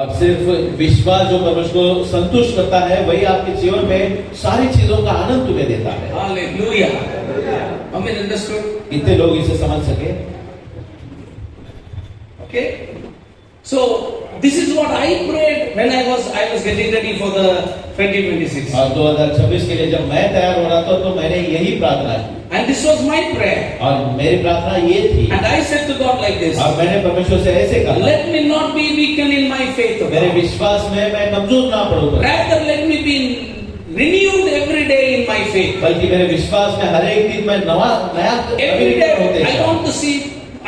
और सिर्फ विश्वास जो परमेश्वर को संतुष्ट करता है वही आपके जीवन में सारी चीजों का आनंद तुम्हें देता है। Hallelujah. How many understood? कितने लोग इसे समझ सके? Okay. So this is what I prayed when I was getting ready for the 2026. और 2026 के लिए जब मैं तैयार हो रहा था तो मैंने यही प्रार्थना की। And this was my prayer. और मेरी प्रार्थना ये थी। And I said to God like this. और मैंने परमेश्वर से ऐसे कहा। Let me not be weakened in my faith. मेरे विश्वास में मैं कमजोर ना पड़ूं। Rather let me be renewed every day in my faith. बल्कि मेरे विश्वास में हर एक दिन मैं नया every day I want to see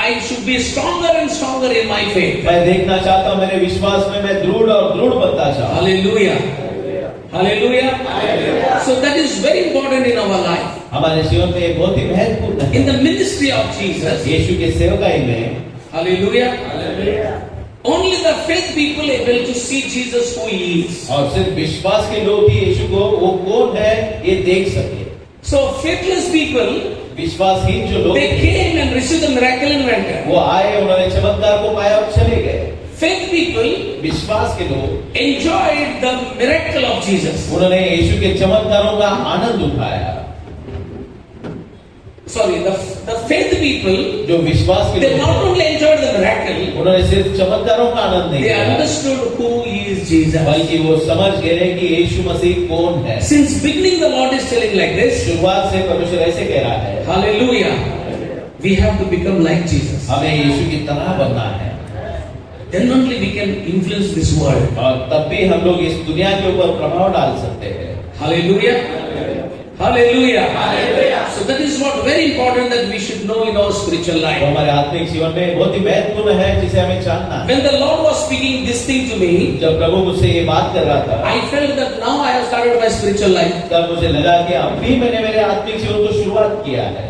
I should be stronger and stronger in my faith. मैं देखना चाहता हूँ मेरे विश्वास में मैं दृढ़ और दृढ़ बनता जाऊँ। Hallelujah. Hallelujah. So that is very important in our life. हमारे जीवन में बहुत ही महत्वपूर्ण है। In the ministry of Jesus. यीशु के सेवकाई में। Hallelujah. Only the faith people able to see Jesus who he is. और सिर्फ विश्वास के लोग ही यीशु को वो कौन है ये देख सके। So faithless people, विश्वासहीन जो लोग, they came and received the miracle and went. वो आए, उन्होंने चमत्कार को पाया और चले गए। Faith people, विश्वास के लोग, enjoyed the miracle of Jesus. उन्होंने यीशु के चमत्कारों का आनंद उठाया। Sorry, the faith people, जो विश्वास के they लोग, not only enjoyed the miracle, उन्होंने सिर्फ चमत्कारों का आनंद नहीं they लिया, understood who is Jesus. बल्कि वो समझ गए कि यीशु मसीह कौन है। Since beginning, the Lord is telling like this. शुरुआत से परमेश्वर ऐसे कह रहा है। Hallelujah. We have to become like Jesus. हमें यीशु की तरह बनना है। Then only we can influence this world. और तब भी हम लोग इस दुनिया के ऊपर प्रभाव डाल सकते हैं। Hallelujah. Hallelujah. Hallelujah. So that is what very important that we should know in our spiritual तो life. हमारे आत्मिक जीवन में बहुत ही महत्वपूर्ण है जिसे हमें जानना है। When the Lord was speaking this thing to me, जब प्रभु मुझसे ये बात कर रहा था, I felt that now I have started my spiritual life. तब मुझे लगा कि अब भी मैंने मेरे आत्मिक जीवन को शुरुआत किया है।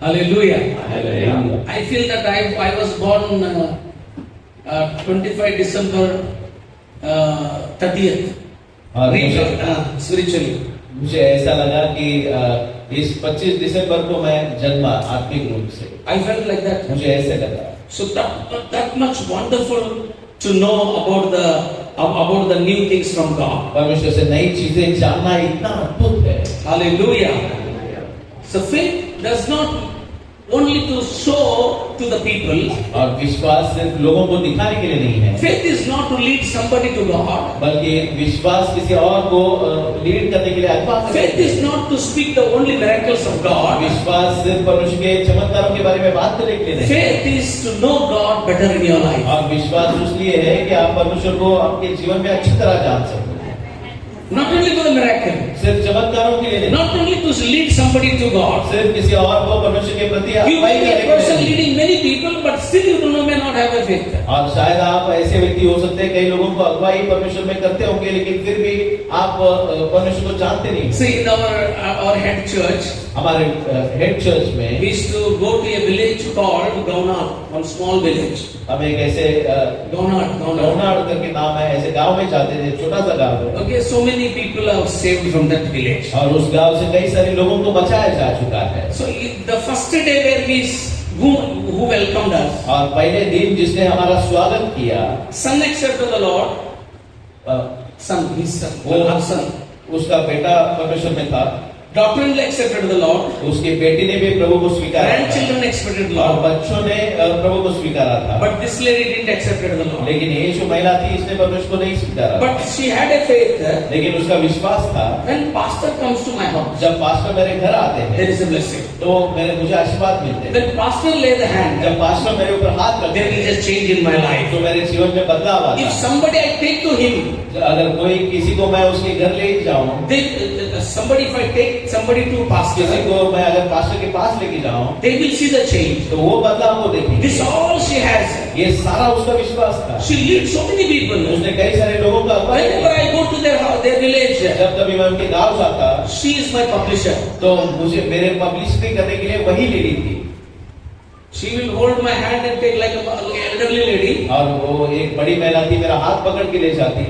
Hallelujah. Hallelujah. I feel that I was born 25 December 30th. Spiritually. मुझे ऐसा लगा कि इस 25 दिसंबर को मैं जन्मा आत्मिक रूप से। I felt like that. मुझे ऐसे लगा। So that much wonderful to know about the new things from God. परमेश्वर से नई चीजें जानना इतना अद्भुत है। Hallelujah. So faith does not only to show to the people. और विश्वास सिर्फ लोगों को दिखाने के लिए नहीं है। Faith is not to lead somebody to God. बल्कि विश्वास किसी और को लीड करने के लिए अथवा Faith is not to speak the only miracles of God. विश्वास सिर्फ परमेश्वर के चमत्कारों के बारे में बात करने के लिए नहीं। Faith is to know God better in your life. और विश्वास इसलिए है कि आप परमेश्वर को आपके जीवन में अच्छी तरह जान सको। Not only for the miracle. सिर्फ चमत्कारों के लिए नहीं। Not only to lead somebody to God. सिर्फ किसी और को परमेश्वर के प्रति You may be a person नहीं। leading many people, but still you may not have a faith. और शायद आप ऐसे व्यक्ति हो सकते हैं, कई लोगों को अगुवाई परमेश्वर में करते होंगे, लेकिन फिर भी आप परमेश्वर को जानते नहीं। See, in our head church, हमारे हेड चर्च में we used to go to a village called Gaunad, one small village. हम एक ऐसे Gaunad. गौनाड़ करके नाम है, ऐसे गांव में जाते थे, छोटा सा गांव है। Okay, so many people are saved from that village. और उस गांव से कई सारे लोगों को बचाया जा चुका है। So the first day where who welcomed us, और पहले दिन जिसने हमारा स्वागत किया, son accepted the Lord. His son, her son. उसका बेटा परमेश्वर में था। Daughter-in-law accepted the Lord. उसकी बेटी ने भी प्रभु को स्वीकारा। Grandchildren accepted the और Lord. बच्चों ने प्रभु को स्वीकारा था। But this lady didn't accept the Lord. लेकिन ये जो महिला थी, इसने परमेश्वर को नहीं स्वीकारा। But she had a faith. लेकिन उसका विश्वास था। When pastor comes to my house, जब पास्टर मेरे घर आते हैं, there is a blessing. तो मुझे आशीर्वाद मिलते हैं। When pastor lay the hand, जब पास्टर मेरे ऊपर हाथ रखते there हैं, is a change in my life. तो मेरे जीवन में बदलाव आता If है। somebody I take to him, अगर कोई किसी को मैं उसके घर ले जाऊं, somebody if I take somebody to pastor, किसी को मैं अगर पास्टर के पास लेके जाऊं, they will see the change. तो वो बदलाव को देखेंगे। This all she has. ये सारा उसका विश्वास था। She leads so many people. उसने कई सारे लोगों का अगुवाई किया। Whenever I go to their village, जब कभी मैं उनके गांव जाता, she is my publisher. तो मुझे मेरे पब्लिसिटी करने के लिए वही लेडी थी। She will hold my hand and take like an elderly lady. और वो एक बड़ी महिला थी, मेरा हाथ पकड़ के ले जाती।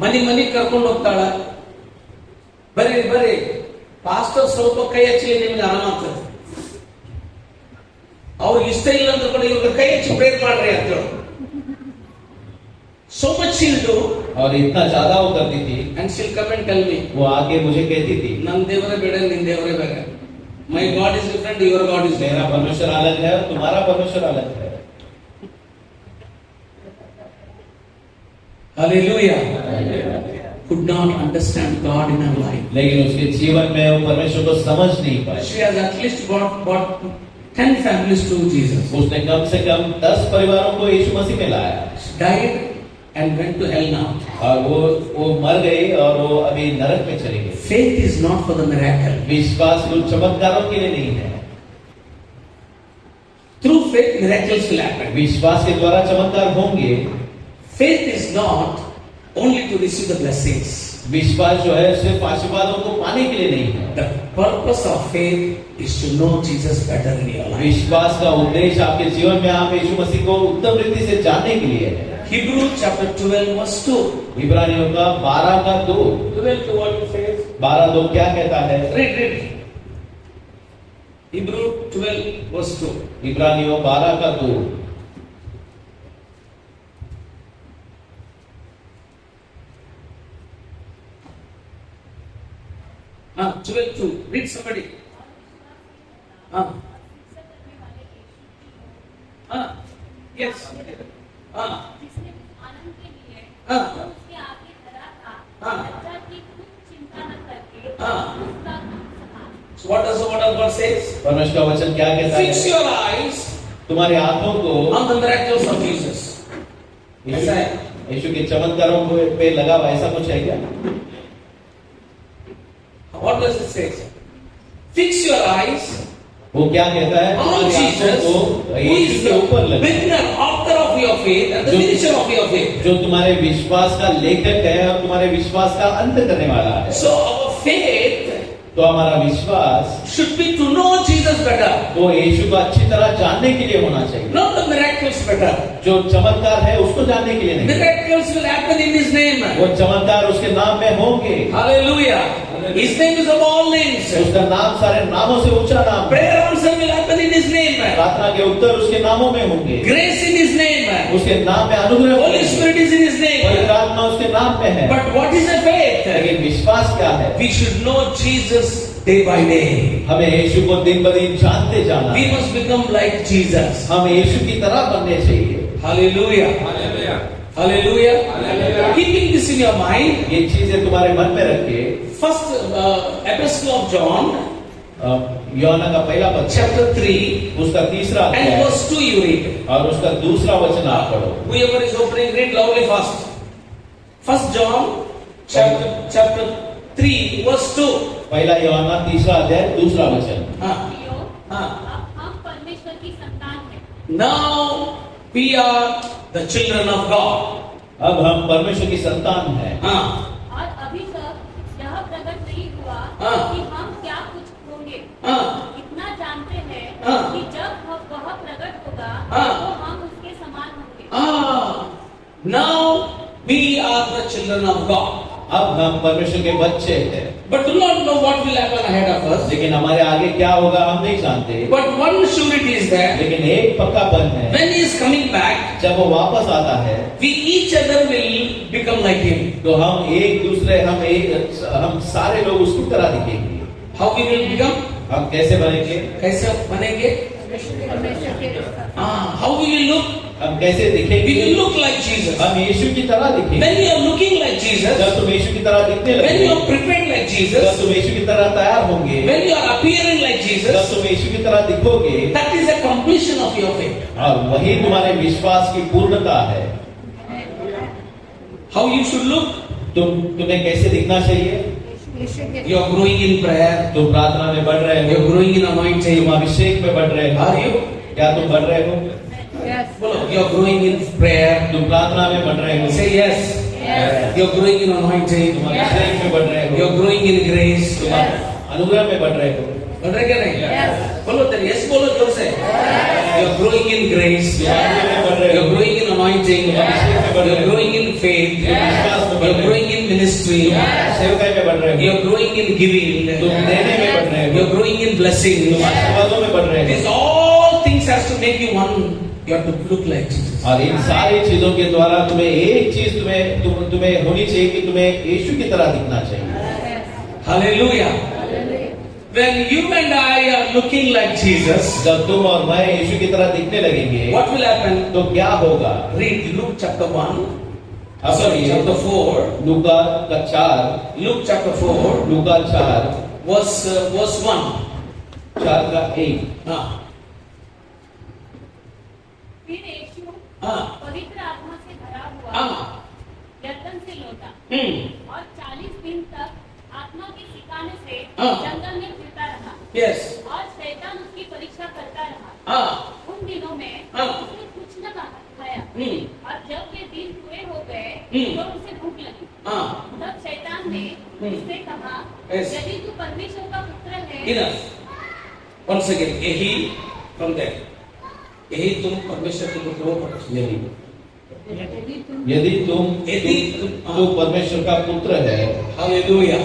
ಮನಿ ಕರ್ಕೊಂಡು ಹೋಗ್ತಾಳ. ಬರ್ರಿ ಪಾಸ್ಟರ್ ಸ್ವಲ್ಪ ಕೈ ಹಚ್ಚಲಿ ನಿಮ್ಗೆ ಆರಾಮ ಆಗ್ತದೆ. ಅವ್ರಿಗೆ ಇಷ್ಟ ಇಲ್ಲ ಅಂದ್ರೆ ಕೂಡ ಇವ್ರಿಗೆ ಕೈ ಹಚ್ಚಿ ಪ್ರೇರ್ ಮಾಡ್ರಿ ಅಂತ ಹೇಳಿ. So much she'll do, और इतना ज्यादा वो करती थी, and she'll come and tell me, वो आके मुझे कहती थी, "Nan devare better, nin devare better. My God is different, your God is मेरा different." परमेश्वर अलग है और तुम्हारा परमेश्वर अलग है। Hallelujah. Could not understand God in her life. लेकिन उसके जीवन में वो परमेश्वर को समझ नहीं पाई। She has at least brought 10 families to Jesus. उसने कम से कम 10 परिवारों को यीशु मसीह में लाया She died and went to hell now. और वो मर गई और वो अभी नरक में चली गई। Faith is not for the miracle. विश्वास कुछ चमत्कारों के लिए नहीं है। Through faith, miracles will happen. विश्वास के द्वारा चमत्कार होंगे। Faith is not only to receive the blessings. विश्वास जो है सिर्फ आशीर्वादों को पाने के लिए नहीं है। The purpose of faith is to know Jesus better in your life. विश्वास का उद्देश्य आपके जीवन में आप यीशु मसीह को उत्तम रीति से जानने के लिए है। Hebrews chapter 12 verse 2. इब्रानियों का 12:2। 12 to what it says? 12:2 क्या कहता है? Read. Hebrews 12 verse 2. इब्रानियों 12:2। Ah, 12:2. Read somebody. Yes. जिसने आनंद के लिए हाँ। उसके आगे धरा था, हाँ। लज्जा की कुछ चिंता न करके हाँ। उसका दुख सहा। So what does the word of God says? परमेश्वर का वचन क्या कहता Fix है? your eyes तुम्हारे आंखों को on the miracles of Jesus. ऐसा है? यीशु के चमत्कारों को पे लगा हुआ ऐसा कुछ है क्या? What does it say? Fix your eyes वो क्या कहता है? on तुम्हारी Jesus, आंखों who को is यीशु के the ऊपर लगा, beginner, author of your faith and the जो- finisher of your faith. जो तुम्हारे विश्वास का लेखक है और तुम्हारे विश्वास का अंत करने वाला है। So our faith तो हमारा विश्वास should be to know Jesus better, वो यीशु को अच्छी तरह जानने के लिए होना चाहिए। not the miracles better. जो चमत्कार है उसको जानने के लिए नहीं, Miracles will happen in His name. वो चमत्कार उसके नाम में होंगे। Hallelujah. His name is above all names. उसका नाम सारे नामों से ऊंचा नाम है। Prayer answer will happen in His name. प्रार्थना के उत्तर उसके नामों में होंगे। Grace in His name. उसके नाम में अनुग्रह Holy होंगे। Spirit is in His name. पवित्र आत्मा उसके नाम में है। But what is a faith? लेकिन विश्वास क्या है? We should know Jesus day by day. हमें यीशु को दिन ब दिन जानते जाना We है। must become like Jesus. हम यीशु की तरह बनने चाहिए। Hallelujah. Hallelujah. Keeping this in your mind, ये चीजें तुम्हारे मन में रखिए। first epistle of John, योना का पहला पत्र chapter 3 उसका तीसरा and अध्याय verse 2 you read. और उसका दूसरा वचन आप पढ़ो। Whoever is opening, read loudly fast. First John chapter 3 verse 2. पहला योना तीसरा अध्याय दूसरा वचन। हाँ, प्रियो, हाँ. अब हम परमेश्वर की संतान हैं। Now we are the children of God. अब हम परमेश्वर की संतान हैं। हाँ, और अभी तक यह प्रकट नहीं हुआ हाँ. कि हम क्या कुछ होंगे। हाँ. इतना जानते हैं हाँ. कि जब वह प्रकट होगा हाँ. तो हम उसके समान होंगे। now we are the children of God. अब हम परमेश्वर के बच्चे हैं। But do not know what will happen ahead of us. लेकिन हमारे आगे क्या होगा हम नहीं जानते। But one surety is that लेकिन एक पक्कापन है, when He is coming back, जब वो वापस आता है we each other will become like Him. तो हम सारे लोग उसकी तरह दिखेंगे। How we will become? हम कैसे बनेंगे? कैसे बनेंगे? How we will look? हम कैसे We दिखेंगे? will look like Jesus. हम यीशु की तरह दिखेंगे। When you are looking like Jesus, जब तुम यीशु की तरह दिखने when you लगोगे, are prepared like जब Jesus, तुम यीशु की तरह तैयार होंगे, when you are appearing like जब Jesus, तुम यीशु की तरह दिखोगे, that is a completion of your faith. और वही तुम्हारे विश्वास की पूर्णता है। How you should look? तुम्हें कैसे दिखना चाहिए? You are growing in prayer. तुम प्रार्थना में बढ़ रहे You are हो, growing in anointing. तुम अभिषेक में बढ़ रहे हो। Are you? क्या तुम बढ़ रहे हो? बोलो, you are growing in prayer. तुम प्रार्थना में बढ़ रहे हो, Say yes. You are growing in anointing. तुम अभिषेक में बढ़ रहे You हो, are growing in grace. तुम अनुग्रह में बढ़ रहे हो। बढ़ रहे क्या नहीं? बोलो तेरे yes बोलो जोर से. You are growing in grace. तुम अनुग्रह में बढ़ You रहे are हो, growing in anointing. तुम अभिषेक में बढ़ You are रहे हो, growing in faith. विश्वास में You बढ़ are रहे हो, growing in ministry. सेवकाई में बढ़ रहे You हो, are growing in giving. तुम देने में बढ़ रहे You हो, are growing in blessing. तुम आशीर्वादों में बढ़ रहे These हो। all things has to make you one You have to look like Jesus. और इन सारी चीजों के द्वारा तुम्हें एक चीज तुम्हें होनी चाहिए कि तुम्हें यीशु की तरह दिखना चाहिए। Hallelujah. When you and I are looking like Jesus, जब तुम और मैं यीशु की तरह दिखने लगेंगे what will happen? तो क्या होगा? Read Luke chapter 1. अब Sorry, chapter 4. लूका का 4, Luke chapter 4, लूका 4, verse 1. 4 का 1। हाँ, फिर यीशु हाँ, पवित्र आत्मा से भरा हुआ हाँ, यरदन से लौटा और 40 दिन तक आत्मा के सिखाने से हाँ। जंगल में फिरता रहा yes, और शैतान उसकी परीक्षा करता रहा। हाँ, उन दिनों में हाँ। उसने कुछ न खाया और जब ये दिन पूरे हो गए तो उसे भूख लगी। हाँ, तब शैतान ने उससे कहा, Yes. यदि तू परमेश्वर का पुत्र है enough. Once again, यही from there. यही तुम परमेश्वर के पुत्र हो पढ़ो। यदि तुम हाँ। तो परमेश्वर का पुत्र है। Hallelujah.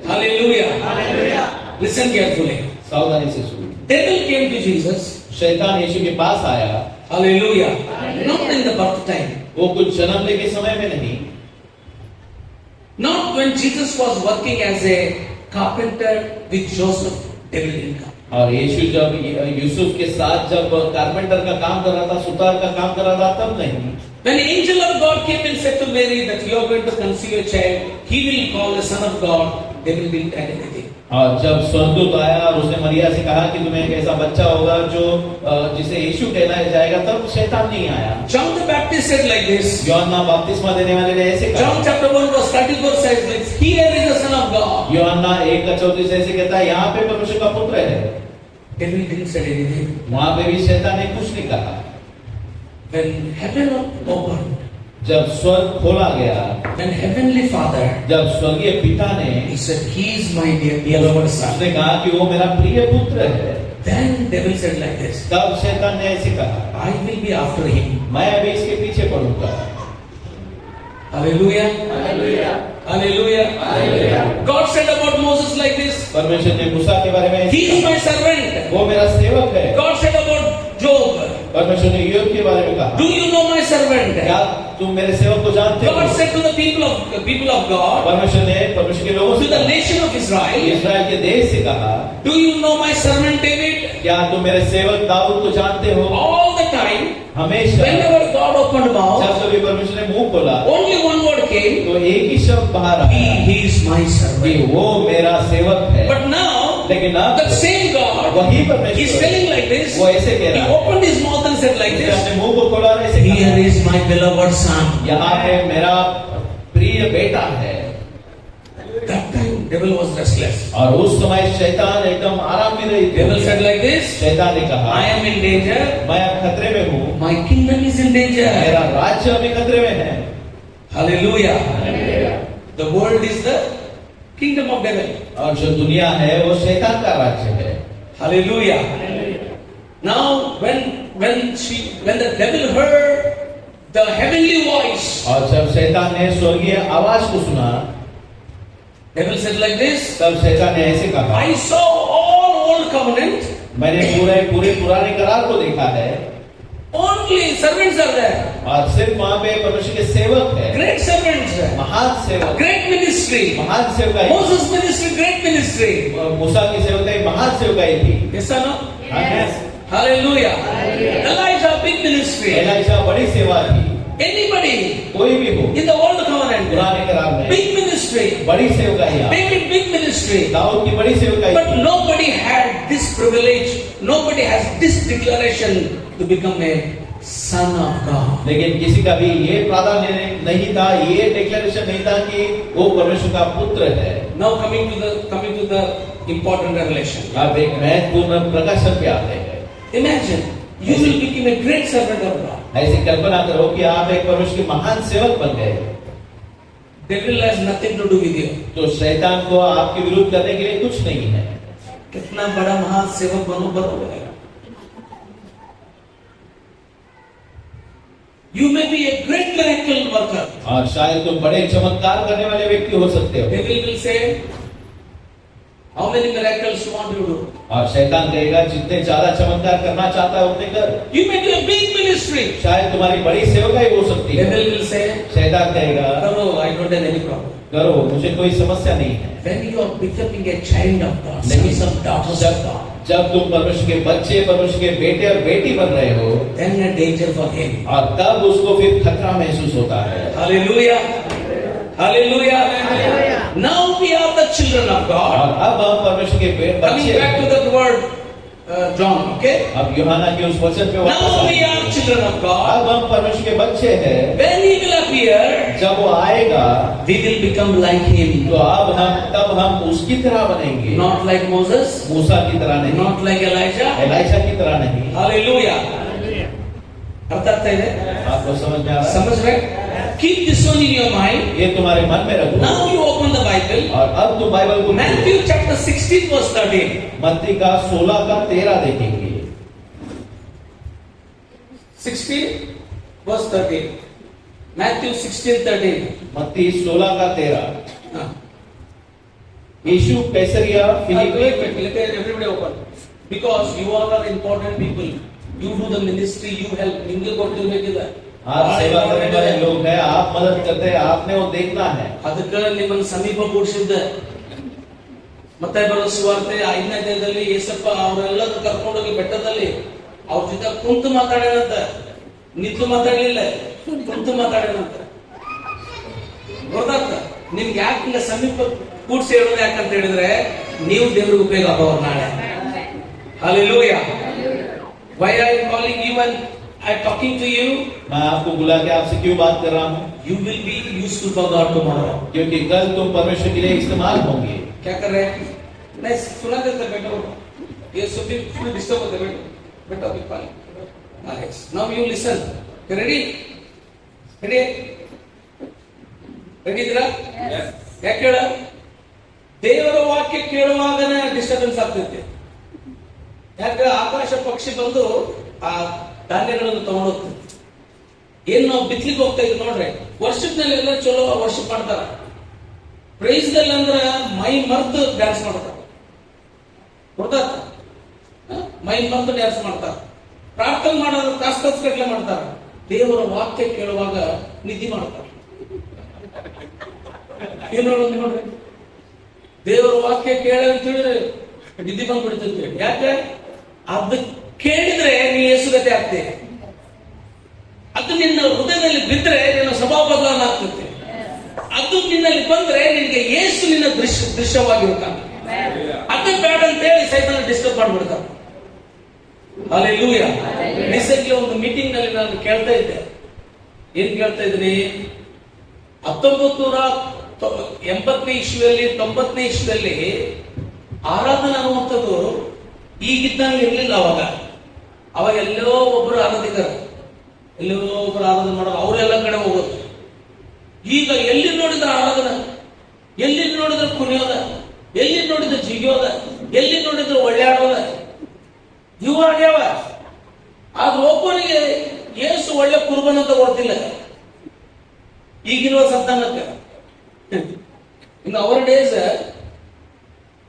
Hallelujah. Listen carefully. सावधानी से सुनो। Devil came to Jesus. शैतान यीशु के पास आया। Hallelujah. Not in the birth time. वो कुछ जन्मने के समय में नहीं, Not when Jesus was working as a carpenter with Joseph. Devil didn't come. और यीशु जब यूसुफ के साथ जब कारपेंटर का काम कर रहा था, सुतार का काम कर रहा था, तब नहीं। When the angel of God came and said to Mary that you are going to conceive a child, he will call the Son of God. Devil didn't add anything. और जब स्वर्गदूत आया और उसने मरिया से कहा कि तुम्हें एक ऐसा बच्चा होगा जो जिसे यीशु कहना जाएगा, तब शैतान नहीं आया। John the Baptist said like this. यूहन्ना बपतिस्मा देने वाले ने ऐसे कहा। John chapter 1 verse 34 says this. Here is the Son of God. यूहन्ना 1:34 ऐसे कहता है, यहाँ पे परमेश्वर का पुत्र है। Devil didn't say anything. वहां पे भी शैतान ने कुछ नहीं कहा। When heaven opened, जब स्वर्ग खोला गया, when Heavenly Father, जब स्वर्गीय पिता ने, he said, He is my dear beloved Son. उसने कहा कि वो मेरा प्रिय पुत्र है, Then devil said like this. तब शैतान ने ऐसे कहा, I will be after him. मैं अभी इसके पीछे पड़ूंगा। Hallelujah. Hallelujah. God said about Moses like this. परमेश्वर ने मूसा के बारे में ऐसे He is कहा, my servant. वो मेरा सेवक है। God said about Job. परमेश्वर ने योग के बारे में कहा, Do you know my servant? क्या तुम मेरे सेवक को जानते हो? God said to the people of God, परमेश्वर ने परमेश्वर के लोगों to से the कहा, nation of Israel, इस्राएल के देश से कहा, Do you know my servant David? क्या तुम मेरे सेवक दाऊद को जानते हो? All the time, हमेशा whenever God opened mouth, जब कभी परमेश्वर ने मुंह खोला, only one word came. तो एक ही शब्द बाहर आया, He is my कि servant. वो मेरा सेवक है। But now, लेकिन अब the same God वही is परमेश्वर telling like this. वो ऐसे कह He रहा है, opened his mouth and said like उसने this. अपने मुंह को खोला और ऐसे Here कहा, is my beloved son. यहाँ पे मेरा प्रिय बेटा है। That time devil was restless. और उस समय शैतान एकदम आराम में रही। Devil said like this. शैतान ने कहा, I am in danger. मैं अब खतरे में हूँ, My kingdom is in danger. मेरा राज्य अभी खतरे में है। Hallelujah. The world is the kingdom of devil. और जो दुनिया है वो शैतान का राज्य है। Hallelujah. Now when the devil heard the heavenly voice, और जब शैतान ने स्वर्गीय आवाज को सुना, devil said like this. तब शैतान ने ऐसे कहा, I saw all old covenant. मैंने पूरे पुराने करार को देखा है, Only servants are there. और सिर्फ वहाँ पे परमेश्वर के सेवक है, Great servants. महान सेवक, Great ministry. महान सेवकाई। Moses ministry, great ministry. मूसा की सेवकाई महान सेवकाई थी। Yes or no? Yes. Hallelujah. Elijah, big ministry. Elisha बड़ी सेवा थी। Anybody कोई भी हो in the old covenant, पुराने करार में big ministry. बड़ी सेवकाई, David, big ministry. दाऊद की बड़ी सेवकाई But थी। nobody had this privilege. Nobody has this declaration to become a son of God. लेकिन किसी का भी ये प्राधान्य नहीं था, ये डिक्लेरेशन नहीं था कि वो परमेश्वर का पुत्र है। Now coming to the important revelation. अब एक महत्वपूर्ण प्रकाशन पे आते हैं। Imagine you will become a great servant of God. ऐसी कल्पना करो कि आप एक परमेश्वर के महान सेवक बन गए, Devil has nothing to do with you. तो शैतान को आपके विरुद्ध करने के लिए कुछ नहीं है। कितना बड़ा महान सेवक बनो। You may be a great miracle worker. और शायद तुम बड़े चमत्कार करने वाले व्यक्ति हो सकते हो। Devil will say, How many miracles you want to do? और शैतान कहेगा जितने ज्यादा चमत्कार करना चाहता है उतने कर। You may do a big ministry. शायद तुम्हारी बड़ी सेवकाई हो सकती है। Devil will say, शैतान कहेगा "Karo, I don't have any problem." करो, मुझे कोई समस्या नहीं है। When you are becoming a child of God, sons of daughters of God, जब तुम परमेश्वर के बच्चे, परमेश्वर के बेटे और बेटी बन रहे हो, then a danger for him. और तब उसको फिर खतरा महसूस होता है। Hallelujah. Hallelujah. Now we are the children of God. और अब हम परमेश्वर के Coming बच्चे। back to that word, John, okay? अब यूहन्ना के उस वचन पे वापस Now we आएंगे। are children of God. अब हम परमेश्वर के बच्चे हैं। When he will appear, जब वो आएगा, we will become like him. तो तब हम उसकी तरह बनेंगे। Not like Moses, मूसा की तरह नहीं, not like Elijah. एलाइशा की तरह नहीं। Hallelujah. अर्थ आता है? आपको समझ में आ रहा है? समझ रहे? Keep this one in your mind. ये तुम्हारे मन में रखो। Now you open the Bible. और अब तुम बाइबल को Matthew chapter 16 verse 13. मत्ती का 16 का 13 देखेंगे। 16 verse 13. Matthew 16:13. मत्ती 16 का 13। हाँ. यीशु कैसरिया फिलिप्पी। Let everybody open. Because you all are important people. You do the ministry, you help. ನಿಮಗೆ ಕೊಟ್ಟಿರ್ಬೇಕಿದೆ. आप सेवा करने वाले लोग हैं, आप मदद करते हैं, आपने वो देखना है। ಅದಕ್ಕೆ ನಿಮ್ಮನ್ನು ಸಮೀಪ ಕೂಡಿಸಿದ್ದೆ. ಮತ್ತೆ ಬರೋ ಸುವಾರ್ತೆ 5ನೇ ಅಧ್ಯಾಯದಲ್ಲಿ ಯೇಸಪ್ಪ ಅವರೆಲ್ಲರೂ ಕರ್ಕೊಂಡೋಗಿ ಬೆಟ್ಟದಲ್ಲಿ ಅವ್ರ ಜೊತೆ ಕುಂತು ಮಾತಾಡ್ಯಾನಂತ. ನಿಂತು ಮಾತಾಡಲಿಲ್ಲ, ಕುಂತು ಮಾತಾಡ್ಯಾನಂತ. ಗೊತ್ತಾಗ್ತ? ನಿಮ್ಗೆ ಯಾಕೆ ಹಿಂಗ ಸಮೀಪ ಕೂಡಿಸಿ ಹೇಳೋದು ಯಾಕಂತ ಹೇಳಿದ್ರೆ ನೀವು ದೇವ್ರಿಗೆ ಉಪಯೋಗ ಆಗೋರು ನಾಳೆ. Hallelujah. Why I am calling you and I am talking to you? मैं आपको बुला के आपसे क्यों बात कर रहा हूँ? You will be useful for God tomorrow. क्योंकि कल तुम परमेश्वर के लिए इस्तेमाल होंगे। क्या कर रहे हैं? नहीं सुना देते बैठो, ये सभी फुल डिस्टर्ब होते बैठो, बैठो अभी पाल। Now you listen. You ready? Ready? Ready ಇದ್ದೀರಾ? ಯಾಕೆ ಹೇಳ? ದೇವರ ವಾಕ್ಯ ಕೇಳುವಾಗನೇ ಡಿಸ್ಟರ್ಬೆನ್ಸ್ ಆಗ್ತೈತೆ. ಯಾಕೆ? ಆಕಾಶ ಪಕ್ಷಿ ಬಂದು ಆ ಧಾನ್ಯಗಳನ್ನು ತಗೊಂಡೋಗ್ತದೆ. ಏನ್ ನಾವು ಬಿತ್ಲಿಕ್ಕೆ ಹೋಗ್ತಾ ಇದ್ವಿ ನೋಡ್ರಿ. ವರ್ಷಿಪ್ ನಲ್ಲಿ ಎಲ್ಲ ಚಲೋ ವರ್ಷಿಪ್ ಮಾಡ್ತಾರ. ಪ್ರೈಸ್ ದಲ್ಲಿ ಅಂದ್ರ ಮೈ ಮರ್ತು ಡ್ಯಾನ್ಸ್ ಮಾಡ್ತಾರ. ಗೊತ್ತಾತ? ಮೈ ಮರ್ತು ಡ್ಯಾನ್ಸ್ ಮಾಡ್ತಾರ. ಪ್ರಾರ್ಥನೆ ಮಾಡೋದು ಕಾಸ್ ಕಟ್ಲೆ ಮಾಡ್ತಾರ. ದೇವರ ವಾಕ್ಯ ಕೇಳುವಾಗ ನಿಧಿ ಮಾಡ್ತಾರ. ಏನ್ ನೋಡ್ರಿ, ದೇವರ ವಾಕ್ಯ ಕೇಳ ಅಂತ ಹೇಳಿದ್ರೆ ನಿಧಿ ಬಂದ್ಬಿಡ್ತಂತೆ. ಯಾಕೆ? ಅದು ಕೇಳಿದ್ರೆ ನೀ ಯೇಸುಗತೆ ಆಗ್ತೇ. ಅದು ನಿನ್ನ ಹೃದಯದಲ್ಲಿ ಬಿದ್ದರೆ ನಿನ್ನ ಸ್ವಭಾವ ಬದಲಾವಣೆ ಆಗ್ತದೆ. ಅದು ನಿನ್ನಲ್ಲಿ ಬಂದ್ರೆ ನಿನಗೆ ಯೇಸು ನಿನ್ನ ದೃಶ್ಯವಾಗಿರ್ತಾನೆ. ಅದು ಬೇಡ ಅಂತ ಹೇಳಿ ಸೈತಾನ ಡಿಸ್ಟರ್ಬ್ ಮಾಡ್ಬಿಡ್ತಾನೆ. ಹಲ್ಲೆಲೂಯಾ. ರೀಸೆಂಟ್ಲಿ ಒಂದು ಮೀಟಿಂಗ್ ನಲ್ಲಿ ನಾನು ಕೇಳ್ತಾ ಇದ್ದೆ. ಏನ್ ಕೇಳ್ತಾ ಇದ್ದೀನಿ? 1980ನೇ ಇಸ್ವಿಯಲ್ಲಿ 90ನೇ ಇಸ್ವಿಯಲ್ಲಿ ಆರಾಧನೆ ಅನ್ನುವಂಥದ್ದು ಈಗಿದ್ದಂಗೆ ಇರ್ಲಿಲ್ಲ. ಅವಾಗ ಎಲ್ಲೋ ಒಬ್ರು ಆರಾಧಿಕರು, ಎಲ್ಲೋ ಒಬ್ರು ಆರಾಧನೆ ಮಾಡೋದು, ಅವರೆಲ್ಲ ಕಡೆ ಹೋಗೋದು. ಈಗ ಎಲ್ಲಿ ನೋಡಿದ್ರೆ ಆರಾಧನೆ, ಎಲ್ಲಿ ನೋಡಿದ್ರೆ ಕುಣಿಯೋದ, ಎಲ್ಲಿ ನೋಡಿದ್ರೆ ಜಿಗಿಯೋದ, ಎಲ್ಲಿ ನೋಡಿದ್ರೆ ಒಳ್ಳೆಯಾಡೋದ, ಇವು ಆಗ್ಯಾವ. ಆದ್ರೆ ಒಬ್ಬನಿಗೆ ಯೇಸು ಒಳ್ಳೆ ಕುರ್ಬನ್ ಅಂತ ಕೊಡ್ತಿಲ್ಲ ಈಗಿರುವ ಸಂತಾನಕ್ಕೆ. ಇನ್ನು ಅವರ days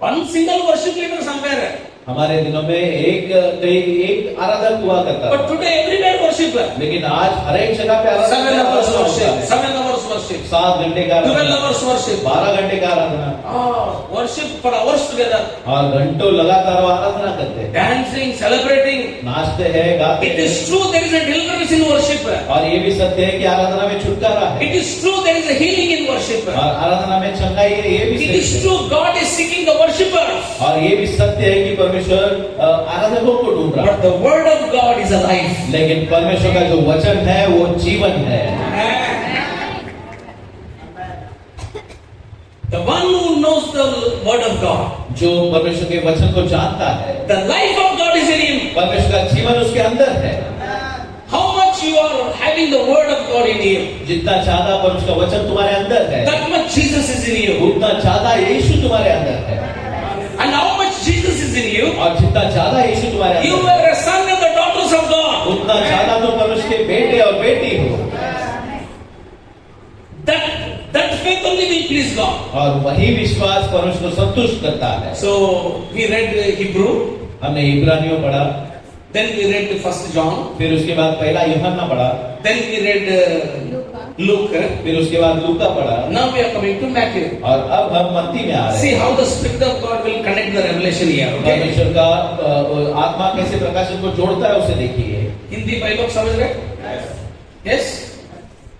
one single worship leader somewhere. हमारे दिनों में एक आराधक हुआ करता But today everywhere worship. लेकिन आज हर एक जगह पे 7 hours worship, 7 hours worship, 7 घंटे का 12 hours worship, 12 घंटे का आराधना, worship for hours together, और घंटों लगातार वो आराधना करते हैं, dancing, celebrating. नाचते हैं, गाते It हैं। is true there is a deliverance in worship. और ये भी सत्य है कि आराधना में छुटकारा है। It is true there is a healing in worship. और आराधना में चंगाई है, ये भी It सत्य is है। true God is seeking the worshippers. और ये भी सत्य है कि परमेश्वर आराधकों को ढूंढ रहा है। But the word of God is alive. लेकिन परमेश्वर का जो वचन है वो जीवन है। The one who knows the word of God, जो परमेश्वर के वचन को जानता है, the life of God is in him. परमेश्वर का जीवन उसके अंदर है। How much you are having the word of God in you, जितना ज्यादा परमेश्वर का वचन तुम्हारे अंदर है, that much Jesus is in you. उतना ज्यादा यीशु तुम्हारे अंदर है। And how much Jesus is in you, और जितना ज्यादा यीशु तुम्हारे you अंदर है, are a son and the daughters of God. उतना ज्यादा तुम परमेश्वर के बेटे और बेटी हो। That faith only will please God. और वही विश्वास परमेश्वर को संतुष्ट करता है। So we read Hebrew, हमने इब्रानियों पढ़ा, then we read First John, फिर उसके बाद पहला यूहन्ना पढ़ा, then we read Luke. फिर उसके बाद लूका पढ़ा, Now we are coming to Matthew. और अब हम मत्ती में आ रहे See हैं। how the Spirit of God will connect the revelation here. Okay? परमेश्वर का आत्मा कैसे प्रकाशन को जोड़ता है उसे देखिए। हिंदी भाई लोग समझ रहे? Yes.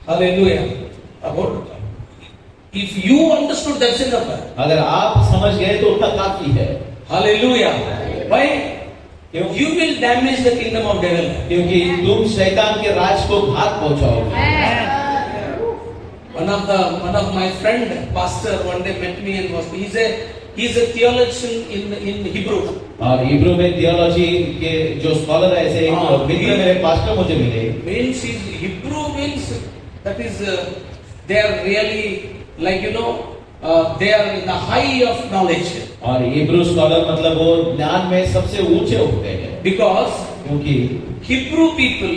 Hallelujah. About if you understood, that's enough. अगर आप समझ गए तो उतना काफी है। Hallelujah. Why? क्यों? You will damage the kingdom of devil. क्योंकि तुम शैतान के राज को घात पहुंचाओगे। One of my friend pastor one day met me and was he's a theologian in Hebrew. और हिब्रू में थियोलॉजी के जो स्कॉलर है, ऐसे हाँ, एक मित्र मेरे पास्टर मुझे मिले। Means Hebrew means that is they are really like they are in the high of knowledge. और हिब्रू स्कॉलर मतलब वो ज्ञान में सबसे ऊंचे होते हैं, Because क्योंकि Hebrew people,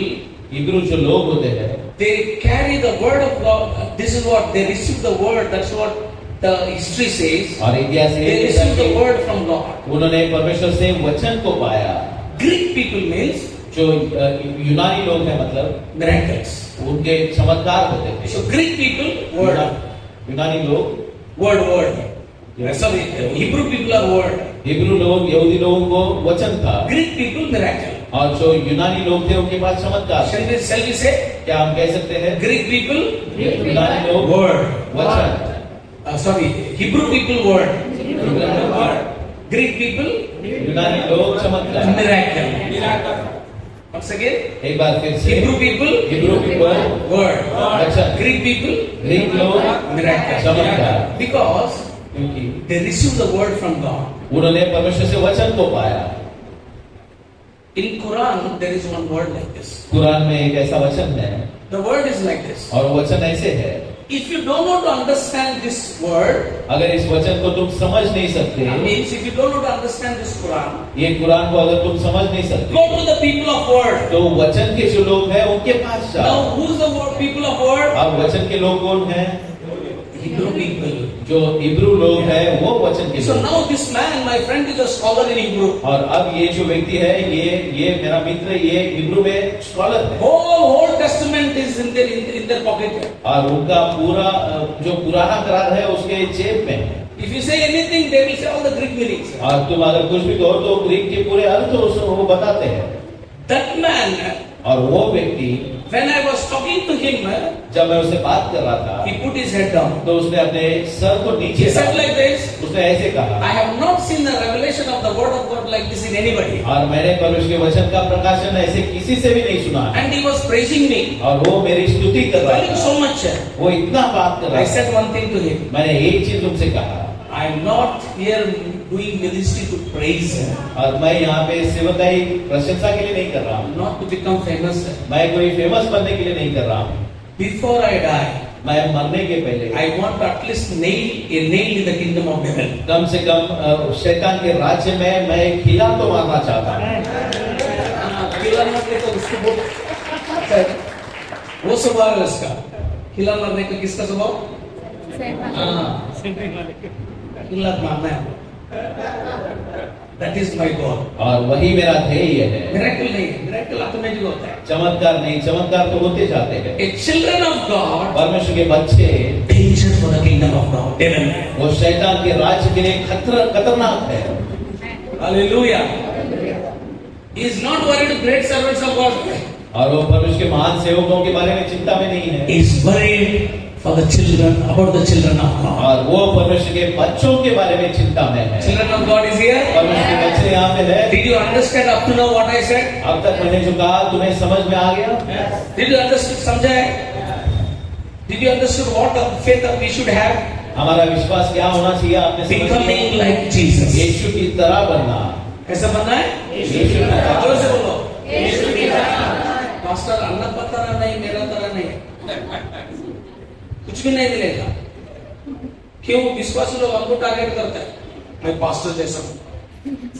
हिब्रू जो लोग होते हैं they carry the word of God. This is what they receive the word. That's what the history says. और इतिहास They ये receive the कहता है word from God. कि उन्होंने परमेश्वर से वचन को पाया। Greek people means जो यूनानी लोग हैं मतलब miracles. उनके चमत्कार होते थे। So Greek people word, यूनानी लोग word. Sorry, Hebrew people are word. Hebrew लोग, यहूदी लोगों को वचन था, Greek people miracle. और जो यूनानी लोग थे उनके पास चमत्कार थे। Shall we say क्या हम कह सकते हैं Greek people यूनानी लोग word? वचन, Sorry, Hebrew people word. यूनानी Greek people लोग चमत्कार। miracle. Once again, एक बार फिर से Hebrew people Hebrew people word. वचन, Greek people ग्रीक लोग miracle. चमत्कार, Because क्योंकि they receive the word from God. उन्होंने परमेश्वर से वचन को पाया। In Quran there is one word like this. Quran में एक ऐसा वचन है, The word is like this. और वचन ऐसे है, If you don't know to understand this word, अगर इस वचन को तुम समझ नहीं सकते, that means if you don't know to understand this Quran, ये कुरान को अगर तुम समझ नहीं सकते, go to the people of word. तो वचन के जो लोग हैं उनके पास जाओ। Now who's the word, people of word? अब वचन के लोग कौन हैं? Hebrew people. जो हिब्रू लोग हैं वो वचन के So लोग। now this man, my friend, is a scholar in Hebrew. और अब ये जो व्यक्ति है, ये मेरा मित्र, ये हिब्रू में स्कॉलर है, Whole Testament is in their pocket. और उनका पूरा जो पुराना करार है उसके जेब में है। If you say anything, they will say all the Greek meanings. और तुम अगर कुछ भी कहो तो ग्रीक के पूरे अर्थ वो बताते हैं। That man, और वो व्यक्ति, when I was talking to him, जब मैं उससे बात कर रहा था, he put his head down. तो उसने अपने सर को He नीचे said रखा। like this, उसने ऐसे कहा, I have not seen the revelation of the word of God like this in anybody. और मैंने परमेश्वर के वचन का प्रकाशन ऐसे किसी से भी नहीं सुना है। And he was praising me, और वो मेरी स्तुति कर रहा telling था, so much. वो इतना बात कर रहा I था। said one thing to him, मैंने एक चीज तुमसे कहा, I am not here doing ministry to praise, और मैं यहाँ पे सेवकाई प्रशंसा के लिए नहीं कर रहा हूँ, not to become famous. मैं कोई फेमस बनने के लिए नहीं कर रहा हूँ। Before I die, मैं मरने के पहले I want to at least nail in the kingdom of heaven. कम से कम शैतान के राज्य में मैं एक खिला तो मारना चाहता हूँ। खिला मारने का उसको वो स्वभाव है उसका। खिला मारने का किसका स्वभाव? खिला मारना है। That is my goal. और वही मेरा ध्येय है। Miracle नहीं है, miracle ऑटोमेटिक होता है। चमत्कार नहीं, चमत्कार तो होते जाते हैं। A children of God, परमेश्वर के बच्चे danger for the kingdom of God. Amen. वो शैतान के राज्य के लिए खतरनाक है। Hallelujah. He is not worried to great servants of God. और वो परमेश्वर के महान सेवकों के बारे में चिंता में नहीं है। He is worried for the children, about the children of God. और वो परमेश्वर के बच्चों के बारे में चिंता में है। Children of God is here. परमेश्वर के बच्चे यहाँ पे है। Did you understand up to now what I said? अब तक मैंने जो कहा तुम्हें समझ में आ गया? Did you understand? समझा है? Did you understand what faith that we should have? हमारा विश्वास क्या होना चाहिए? आपने समझ Becoming लिया? like Jesus. यीशु की तरह बनना। कैसा बनना है? यीशु की तरह। जोर से बोलो। पास्टर अन्ना तरह नहीं, मेरा तरह नहीं, कुछ भी नहीं मिलेगा। क्यों? विश्वासी लोग हमको टारगेट करते हैं, मैं पास्टर जैसा हूं,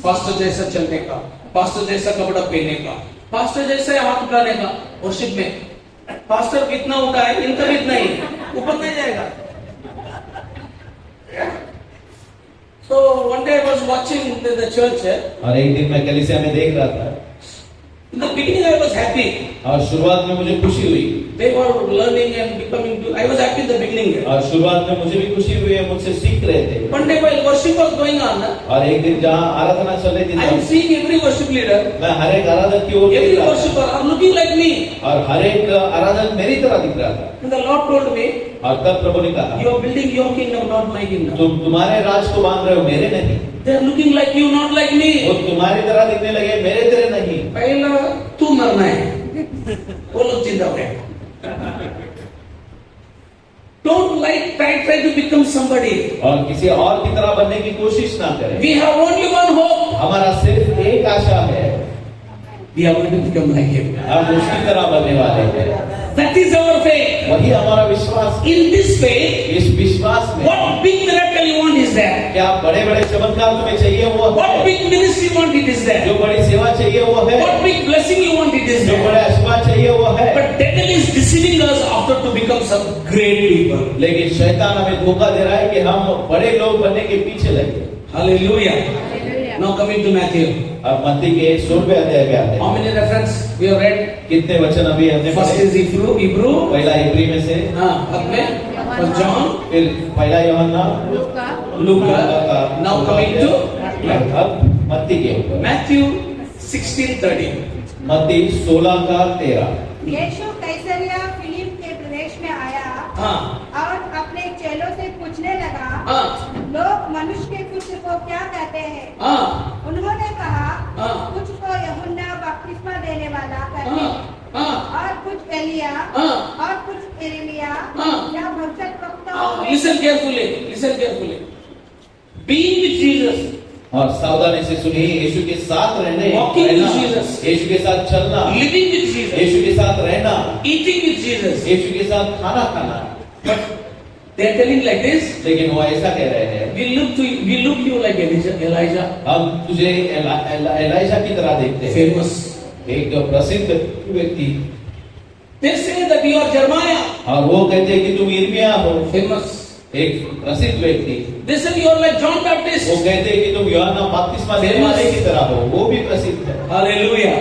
पास्टर जैसा चलने का, पास्टर जैसा कपड़ा पहनने का, पास्टर जैसा हाथ उठाने का। वर्शिप में पास्टर कितना उठाए, इनका भी इतना ही ऊपर नहीं जाएगा। So one day I was watching the church. और एक दिन मैं कलीसिया में देख रहा था In the beginning I was happy. और शुरुआत में मुझे खुशी हुई They were learning and becoming. I was happy in the beginning. और शुरुआत में मुझे भी खुशी हुई है, मुझसे सीख रहे थे। One day while worship was going on, और एक दिन जहाँ आराधना चल रही थी I am seeing every worship leader, मैं हर एक आराधक की ओर every देख रहा था worshipper are looking like me. और हर एक आराधक मेरी तरह दिख रहा था। And the Lord told me, और तब प्रभु ने कहा you are building your kingdom, not my kingdom. तुम तुम्हारे राज को बांध रहे हो, मेरे नहीं। They are looking like you, not like वो me. तुम्हारी तरह दिखने लगे, मेरे तरह नहीं। पहला तू मरना है, वो लोग जिंदा हो गए। Don't try to become somebody. और किसी और की तरह बनने की कोशिश ना करें। We have only one hope. हमारा सिर्फ एक आशा है, We are going to become like Him. हम उसकी तरह बनने वाले हैं। That is our faith. वही हमारा विश्वास है। In this faith, इस विश्वास में what big miracle you want is there. क्या बड़े बड़े चमत्कार तुम्हें चाहिए वो What है। big ministry you want it is there. जो बड़ी सेवा चाहिए वो है। What big blessing you want it is जो there. बड़ा आशीर्वाद चाहिए वो है। But devil is deceiving us after to become some great people. लेकिन शैतान हमें धोखा दे रहा है कि हम बड़े लोग बनने के पीछे लगे। Hallelujah. Now coming to Matthew. अब मत्ती के 16वें अध्याय पे आते How हैं। many reference we have read? कितने वचन अभी हमने First पढ़े? is Hebrew. पहला इब्री में से, बाद में First John, फिर पहला यूहन्ना, Luke. Now coming to अब मत्ती के ऊपर Matthew 16:30. मत्ती 16 का 13। यीशु कैसरिया फिलिप के प्रदेश में आया हाँ और अपने चेलों से पूछने लगा, हाँ लोग मनुष्य के पुत्र को क्या कहते हैं? हाँ उन्होंने कहा, हाँ। कुछ को यूहन्ना बपतिस्मा देने वाला कहते हाँ हैं, हाँ और कुछ एलिया, हाँ। और कुछ यिर्मयाह हाँ। या भविष्यद्वक्ताओं में Listen carefully. Being with Jesus, और सावधानी से सुनिए, यीशु के साथ रहने, Walking with रहना, Jesus. यीशु के साथ चलना, living with Jesus, यीशु के साथ रहना, eating with Jesus. यीशु के साथ खाना खाना। But they are telling like this. लेकिन वो ऐसा कह रहे हैं, We look you like Elijah, हम तुझे एलाइजा की तरह देखते हैं। famous. एक जो प्रसिद्ध व्यक्ति, They say that you are Jeremiah, और वो कहते हैं कि तुम यिर्मयाह हो, famous. एक प्रसिद्ध व्यक्ति। They say you are like John वो Baptist. कहते हैं कि तुम यूहन्ना बपतिस्मा देने वाले की तरह हो, वो भी प्रसिद्ध है। Hallelujah.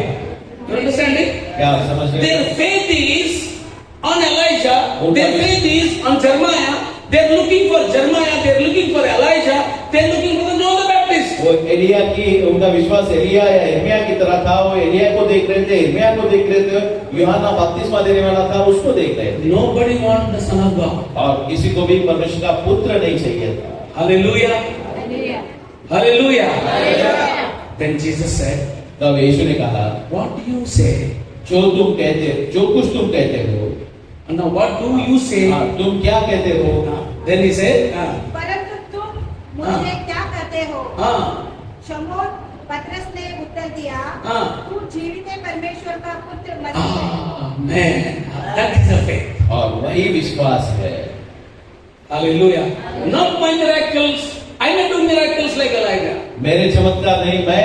You understand it? क्या आप समझ रहे Their हैं? faith is on Elijah. Their faith is on Jeremiah. They are looking for Jeremiah. They are looking for Elijah. They are looking for John the Baptist. वो एलिया की, उनका विश्वास एलिया या यिर्मयाह की तरह था। वो एलिया को देख रहे थे, यिर्मयाह को देख रहे थे, यूहन्ना बपतिस्मा देने वाला था, उसको देख रहे थे। Nobody wants the Son of God. और किसी को भी परमेश्वर का पुत्र नहीं चाहिए था। Hallelujah. Hallelujah. Then Jesus said, तब यीशु ने कहा, what do you say? जो तुम कहते, जो कुछ तुम कहते हो, And now what do you say? तुम क्या कहते हो? Then he said, परंतु तुम मुझे क्या कहते हो? शमौन पतरस ने उत्तर दिया, तू जीवित परमेश्वर का पुत्र मसीह है। Amen. That is the faith. और वही विश्वास है। Hallelujah. Not my miracles. I may do miracles like Elijah. मेरे चमत्कार नहीं, मैं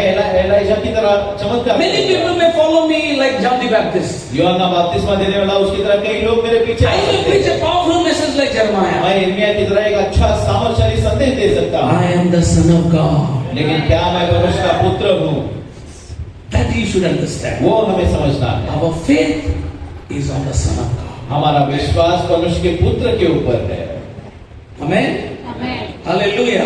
एलाइजा की तरह चमत्कार Many करूंगा। people may follow me like John the Baptist. यूहन्ना बपतिस्मा देने वाला, उसकी तरह कई लोग मेरे पीछे आ I will सकते preach हैं। a powerful message like Jeremiah. मैं यिर्मयाह की तरह एक अच्छा सामर्थ्यशाली संदेश दे सकता हूँ, I am the Son of God. लेकिन क्या मैं परमेश्वर का पुत्र हूँ? That you should understand. वो हमें समझना है। Our faith is on the Son of God. हमारा विश्वास परमेश्वर के पुत्र के ऊपर है। Amen. Hallelujah.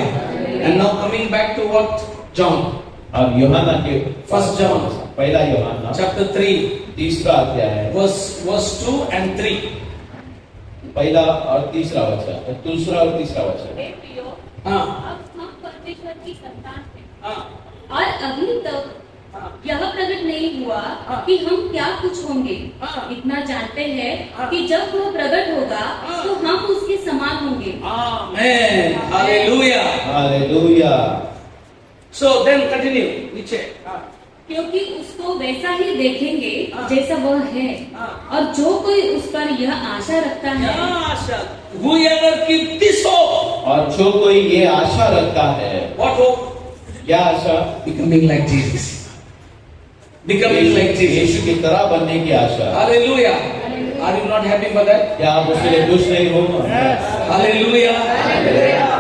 And now coming back to what John, अब यूहन्ना के First John, पहला यूहन्ना chapter 3, तीसरा अध्याय है, verse 2 and 3. पहला और तीसरा वचन, दूसरा और तीसरा वचन। हे प्रियो, हाँ, अब हम परमेश्वर की संतान हैं हाँ, और अभी तक हाँ, यह प्रकट नहीं हुआ हाँ। कि हम क्या कुछ होंगे। हाँ। इतना जानते हैं हाँ। कि जब वह प्रकट होगा हाँ। तो हम उसके समान होंगे। Amen. Hallelujah. Hallelujah. So then continue. नीचे. क्योंकि उसको वैसा ही देखेंगे हाँ। जैसा वह है। हाँ। और जो कोई उस पर यह आशा रखता है, Whoever keep this hope. और जो कोई ये आशा रखता है, What hope? क्या आशा? Becoming like Jesus. Becoming like Jesus. यीशु की तरह बनने की आशा। Hallelujah. Are you not happy for that? क्या आप उसके लिए खुश नहीं हो? Hallelujah.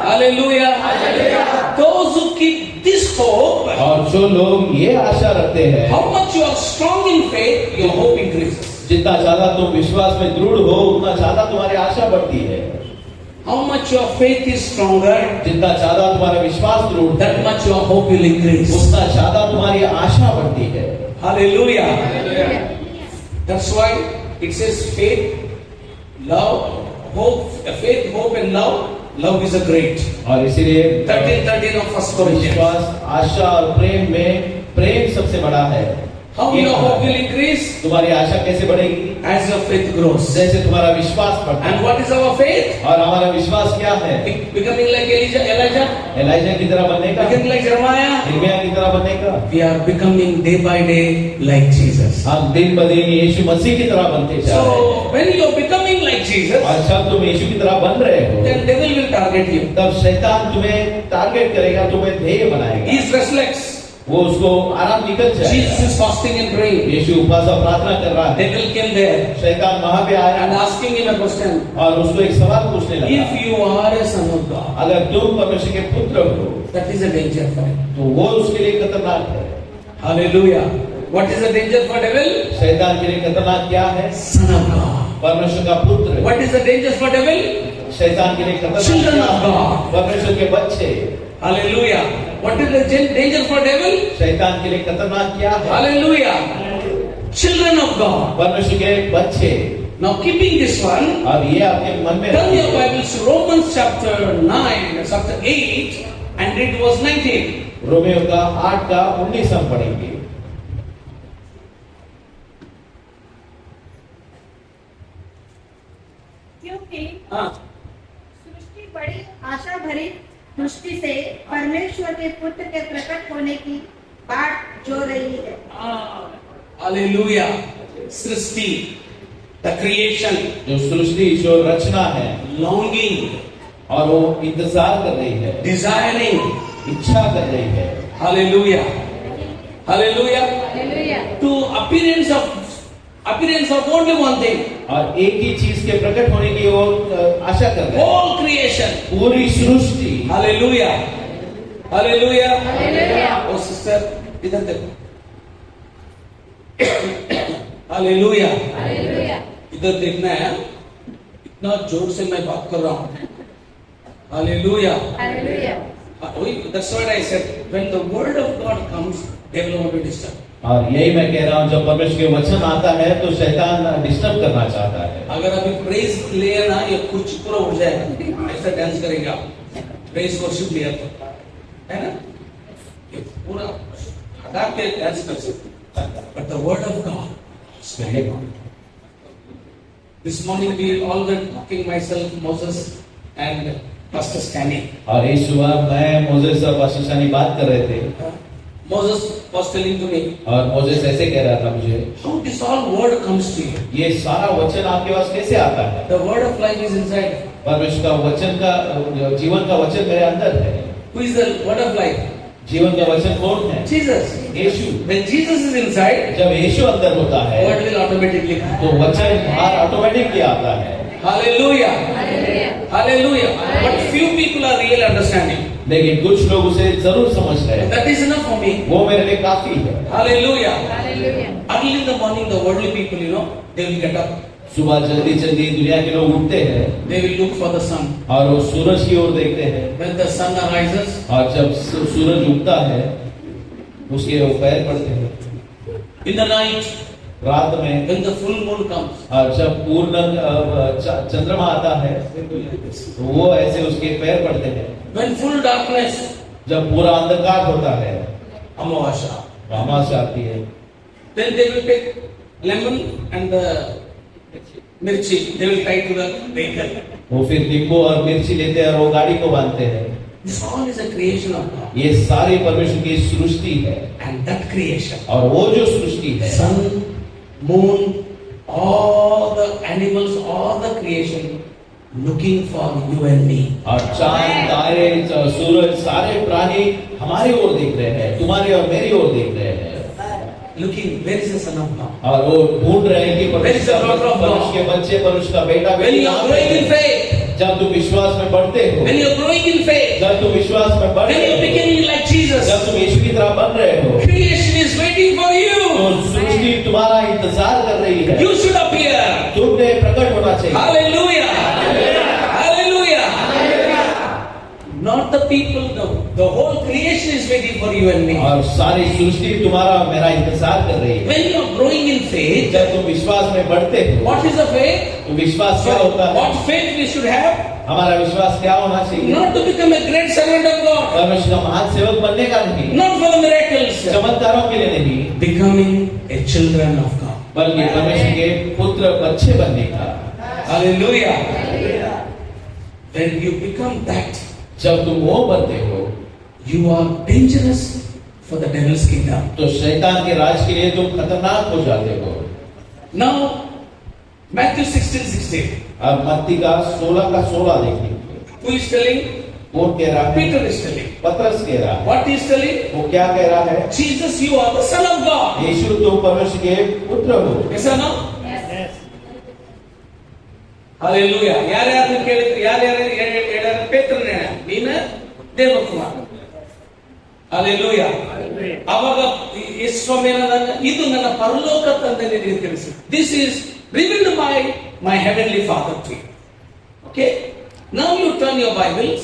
Hallelujah. Those who keep this hope, और जो लोग ये आशा रखते हैं, how much you are strong in faith, your hope increases. जितना ज्यादा तुम विश्वास में दृढ़ हो उतना ज्यादा तुम्हारी आशा बढ़ती है। How much your faith is stronger, जितना ज्यादा तुम्हारा विश्वास दृढ़ है, that much your hope will increase. उतना ज्यादा तुम्हारी आशा बढ़ती है। Hallelujah. That's why it says faith, love, hope, faith, hope and love. Love is a great. और इसीलिए 13 of First Corinthians. विश्वास, आशा और प्रेम में प्रेम सबसे बड़ा है। How your hope will increase? तुम्हारी आशा कैसे बढ़ेगी? As your faith grows. जैसे तुम्हारा विश्वास बढ़ता है। And what is our faith? और हमारा विश्वास क्या है? Becoming like Elijah, एलाइजा की तरह बनने का, becoming like Jeremiah. यिर्मयाह की तरह बनने का। We are becoming day by day like Jesus. हम दिन ब दिन यीशु मसीह की तरह बनते जा रहे हैं। So when you are becoming like Jesus, और जब तुम यीशु की तरह बन रहे हो, then devil will target you. तब शैतान तुम्हें टारगेट करेगा, तुम्हें ध्येय बनाएगा। He is restless. वो उसको आराम निकल Jesus जाएगा। is fasting and praying. यीशु उपवास और प्रार्थना कर रहा है। Devil came there शैतान वहां पे आया and asking him a question. और उसको एक सवाल पूछने लगा, If you are a son of God, अगर तुम परमेश्वर के पुत्र हो that is a danger for him. तो वो उसके लिए खतरनाक है। Hallelujah. What is the danger for devil? शैतान के लिए खतरनाक क्या है? Son of God. परमेश्वर का पुत्र। What is the danger for devil? शैतान के लिए खतरनाक Children क्या of है? God. परमेश्वर के बच्चे। Hallelujah. What is the danger for devil? शैतान के लिए खतरनाक क्या है? Hallelujah. Children of God. परमेश्वर के बच्चे। Now keeping this one, अब ये आपके मन में turn your रखिए। Bibles to Romans chapter 9, chapter 8 and read verse 19. Romeo का 8 का 19 हम पढ़ेंगे। क्योंकि हाँ, सृष्टि बड़ी आशा भरी दृष्टि से परमेश्वर के पुत्र के प्रकट होने की बाट जो रही है। Hallelujah. सृष्टि, the creation, जो सृष्टि जो रचना है longing, और वो इंतजार कर रही है, desiring. इच्छा कर रही है। Hallelujah. Hallelujah. Hallelujah. To appearance of only one thing. और एक ही चीज के प्रकट होने की वो आशा कर रहे हैं। Whole creation. पूरी सृष्टि। Hallelujah. Hallelujah. Hallelujah. Oh sister, इधर देखो। Hallelujah. Hallelujah. इधर देखना है। इतना जोर से मैं बात कर रहा हूँ। Hallelujah. Hallelujah. That's what I said. When the word of God comes, devil want to disturb. और यही मैं कह रहा हूँ, जब परमेश्वर के वचन आता है तो शैतान डिस्टर्ब करना चाहता है। अगर अभी प्रेज ले ना, ये कुछ पूरा उठ जाएगा, ऐसा डांस करेंगे आप। प्रेज वर्शिप लिया तो, है ना? ये पूरा हटा के डांस कर सकते। But the word of God is very good. This morning we all were talking, myself, Moses and Pastor Stanley. और इस सुबह मैं मोजेस और पास्टर शानी बात कर रहे थे। Moses was telling to me, और मोजेस ऐसे कह रहा था मुझे, how this all word comes to you. ये सारा वचन आपके पास कैसे आता है? The word of life is inside. परमेश्वर का वचन का जीवन का वचन मेरे अंदर है। Who is the word of life? जीवन का वचन कौन है? Jesus. Yeshu. When Jesus is inside, जब यीशु अंदर होता है word will automatically come. तो वचन बाहर ऑटोमेटिकली आता है। Hallelujah. Hallelujah. Hallelujah. But few people are really understanding. लेकिन कुछ लोग उसे जरूर समझ रहे हैं। That is enough for me. वो मेरे लिए काफी है। Hallelujah. Hallelujah. Early in the morning, the worldly people, they will get up. सुबह जल्दी जल्दी दुनिया के लोग उठते हैं They will look for the sun. और वो सूरज की ओर देखते हैं। When the sun arises, और जब सूरज उगता है उसके वो पैर पड़ते हैं। in the night, रात में when the full moon comes, और जब पूर्ण चंद्रमा आता है तो वो ऐसे उसके पैर पड़ते हैं। when full darkness, जब पूरा अंधकार होता है, Amavasya, अमावस्या आती है, then they will take lemon and the mirchi. They will tie to the vehicle. वो फिर नींबू और मिर्ची लेते हैं और वो गाड़ी को बांधते हैं। This all is a creation of God. ये सारी परमेश्वर की सृष्टि है। And that creation, और वो जो सृष्टि है, sun, moon, all the animals, all the creation looking for you and me. और चांद तारे सूरज सारे प्राणी हमारी ओर देख रहे हैं, तुम्हारी और मेरी ओर देख रहे हैं। looking, where is the Son of God? और वो ढूंढ रहे हैं कि Where is the daughter of God? परमेश्वर के बच्चे, परमेश्वर का बेटा When बेटी you are कहाँ growing पे in है? faith, जब तुम विश्वास में बढ़ते हो, when you are growing in faith, जब तुम विश्वास में बढ़ when you are रहे हो, becoming like Jesus, जब तुम यीशु की तरह बन रहे हो, creation is waiting for तो you. सृष्टि तुम्हारा इंतजार कर रही है। You should appear. तुमने प्रकट होना चाहिए। Hallelujah. Hallelujah. Not the people, no. The whole creation is waiting for you and me. और सारी सृष्टि तुम्हारा मेरा इंतजार कर रही है। When you are growing in faith, जब तुम विश्वास में बढ़ते हो, what is the faith? तो विश्वास क्या होता है? What faith we should have? हमारा विश्वास क्या होना चाहिए? Not to become a great servant of God. परमेश्वर का महान सेवक बनने का नहीं, Not for the miracles. चमत्कारों के लिए नहीं, Becoming a children of God. बल्कि परमेश्वर के पुत्र बच्चे बनने का। Hallelujah. When you become that, जब तुम वो बनते हो, you are dangerous for the devil's kingdom. तो शैतान के राज के लिए तुम खतरनाक हो जाते हो। Now, Matthew 16:16. अब मत्ती का 16 का 16 देखिए। Who is telling? वो कह रहा है, Peter is telling. पतरस कह रहा है। What he is telling? वो क्या कह रहा है? Jesus, you are the Son of God. यीशु तुम परमेश्वर के पुत्र हो। Yes or no? Hallelujah. ಯಾರ್ಯಾರು ಕೇಳಿದ್ರು, ಯಾರ್ಯಾರು ಪೇತ್ರನೇ ನೀನ ದೇವಕುಮಾರ. Hallelujah. ಅವಾಗ ಯೇಸು ಸ್ವಾಮಿ ಏನಂದ, ಇದು ನನ್ನ ಪರಲೋಕ ತಂದೆನಿಗೆ ತಿಳಿಸಿ. This is revealed by my heavenly Father to you. Okay? Now you turn your Bibles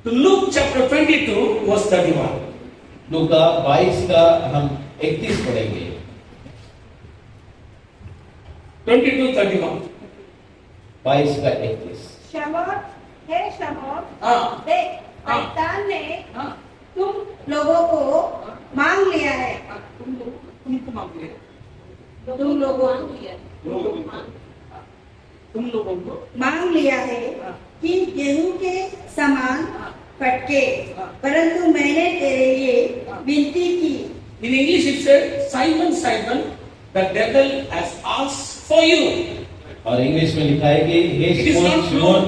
to Luke chapter 22 verse 31. लूका 22 का हम 31 पढ़ेंगे। 22:31. 22 का 31। शमौन, हे शमौन, हाँ। देख, हाँ। शैतान ने हाँ। तुम लोगों को मांग लिया है। तुमको मांग लिया। तुम लोगों तुम लोगों को मांग लिया है कि गेहूं के समान फटके, परंतु मैंने तेरे लिए विनती की। In English it said, Simon, Simon, the devil has asked for you. और इंग्लिश में लिखा है कि हे It is not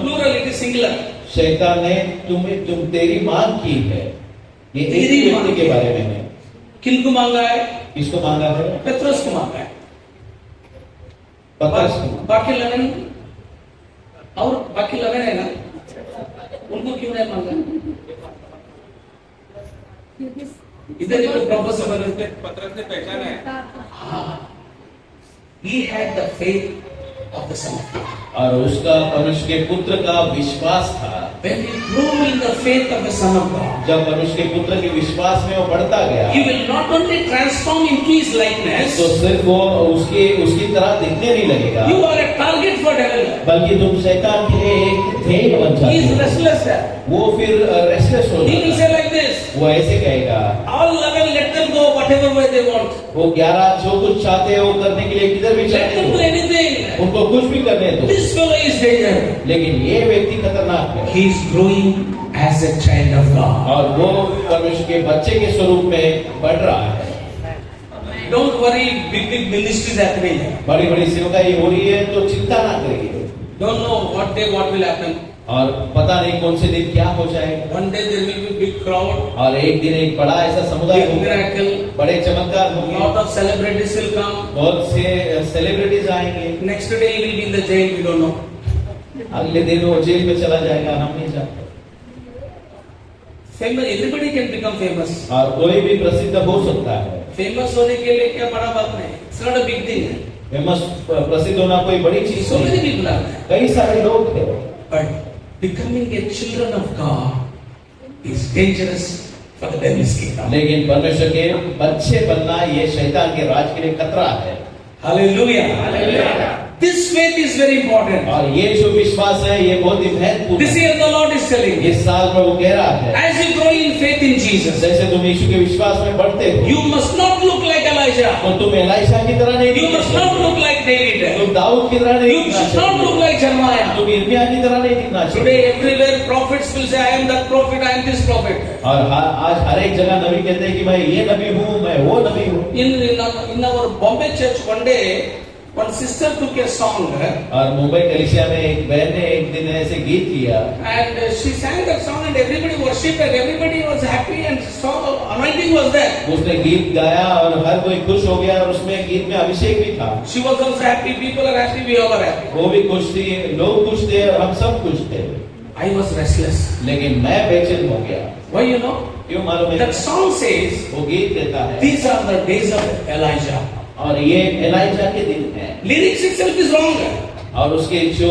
plural, it is singular. शैतान ने तुम तेरी मांग की है। ये एक तेरी व्यक्ति मांग के की। बारे में है। किनको मांगा है? किसको मांगा है? पेट्रोस को मांगा है। पतरस को। बाकी 11 और बाकी 11 है ना, उनको क्यों नहीं मांगा? इधर एक प्रोफेसर बने पतरस ने पहचाना है। He had the faith of the Son of God. और उसका परमेश्वर के पुत्र का विश्वास था। When he grew in the faith of the Son of God, जब परमेश्वर के पुत्र के विश्वास में वो बढ़ता गया, he will not only transform into his likeness, तो सिर्फ वो उसकी तरह दिखने नहीं लगेगा, you are a target for devil. बल्कि तुम शैतान के लिए एक ध्येय बन He जाते is हो। restless. वो फिर रेस्टलेस हो He will जाता say है। like this, वो ऐसे कहेगा, all 11 let them go whatever way they want. वो 11 जो कुछ चाहते हैं वो करने के लिए किधर भी Let चाहते them do हो, anything. उनको कुछ भी करने दो। This fellow is danger. लेकिन ये व्यक्ति खतरनाक है He is growing as a child of God. और वो परमेश्वर के बच्चे के स्वरूप में बढ़ रहा है। Don't worry, big ministries happening. बड़ी बड़ी सेवकाई हो रही है तो चिंता ना करिए। Don't know what day what will happen. और पता नहीं कौन से दिन क्या हो जाएगा। One day there will be big crowd, और एक दिन एक बड़ा ऐसा समुदाय big होगा, miracle, बड़े चमत्कार होंगे, lot of celebrities will come. बहुत से सेलिब्रिटीज आएंगे। Next day he will be in the jail, we don't know. अगले दिन वो जेल में चला जाएगा, हम नहीं जानते। Famous, everybody can become famous. और कोई भी प्रसिद्ध हो सकता है। Famous होने के लिए क्या बड़ा बात नहीं. It's not a big thing. Famous प्रसिद्ध होना कोई बड़ी चीज So many नहीं। people are there. कई सारे लोग थे, But becoming a children of God is dangerous for the devil's kingdom. लेकिन परमेश्वर के बच्चे बनना ये शैतान के राज के लिए खतरा है। Hallelujah. Hallelujah. This faith is very important. और ये जो विश्वास है ये बहुत ही महत्वपूर्ण This है। year the Lord is telling you, इस साल प्रभु कह रहा है, as you grow in faith in Jesus, जैसे तुम यीशु के विश्वास में बढ़ते हो, you must not look like Elijah. तो तुम एलीशा की तरह नहीं You दिखना must not चाहिए। look like David. तुम दाऊद की तरह नहीं You दिखना should not look चाहिए। like Jeremiah. तुम यिर्मयाह की तरह नहीं दिखना Today चाहिए। everywhere prophets will say, I am that prophet, I am this prophet. और आज हर एक जगह नबी कहते हैं कि मैं ये नबी हूँ, मैं वो नबी हूँ। In our Bombay church one day, One sister took a song और मुंबई कलीसिया में एक बहन ने एक दिन ऐसे गीत किया and she sang that song and everybody worshipped and everybody was happy and so anointing was there. उसने गीत गाया और हर कोई खुश हो गया और उसमें गीत में अभिषेक भी था She was also happy, people are happy, we all are happy. वो भी खुश थी लोग खुश थे और हम सब खुश थे I was restless. लेकिन मैं बेचैन हो गया Why you know? क्यों मालूम है That song says, वो गीत कहता है these are the days of Elijah. और ये एलाइजा के दिन है Lyrics itself is wrong. और उसके जो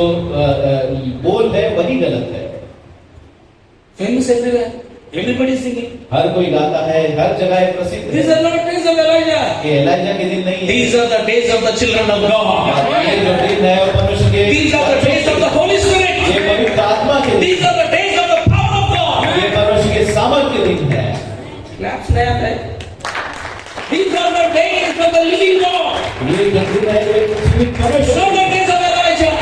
बोल है वही गलत है Famous everywhere. Everybody singing. हर कोई गाता है हर जगह ये प्रसिद्ध These है are not days of Elijah. ये एलाइजा के दिन नहीं है These are the days of the children of God. ये जो दिन है वो मनुष्य के These are the days of the Holy ये Spirit. पवित्र आत्मा के दिन These are the days of the power of God. ये मनुष्य के सामर्थ के दिन है Claps नया है. These are the days of the living God. ये जो दिन है ये जीवित मनुष्य Not the days of Elijah.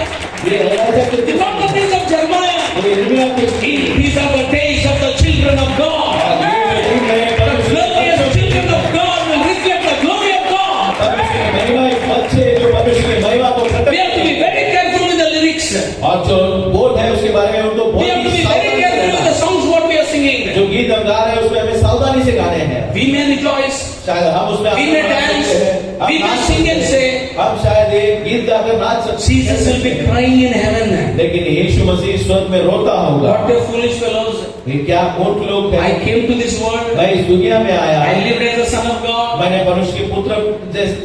ये एलाइजा के दिन Not the days of Jeremiah. ये यिर्मयाह के दिन These are the days of the children of God. ये दिन है The मनुष्य glorious children of God will reflect the glory of God. के महिमा एक बच्चे जो मनुष्य की महिमा को प्रकट We have to be very careful with the lyrics. और जो बोल है उसके बारे में उनको We have to बहुत be ही very सावधानी से careful with रहना the songs what we are singing. जो गीत हम गा रहे हैं उसमें हमें सावधानी से गाने हैं We may rejoice. शायद हम उसमें We may अपना नाच dance. सकते हैं, हम We may नाच sing सकते and हैं, say, हम शायद एक गीत गाकर नाच सकते Jesus will be crying in heaven. लेकिन यीशु मसीह स्वर्ग में रोता होगा What a foolish fellows. ये क्या मूर्ख लोग I हैं came to this world. मैं इस दुनिया में आया I lived as a son of God. मैंने मनुष्य के पुत्र जैसे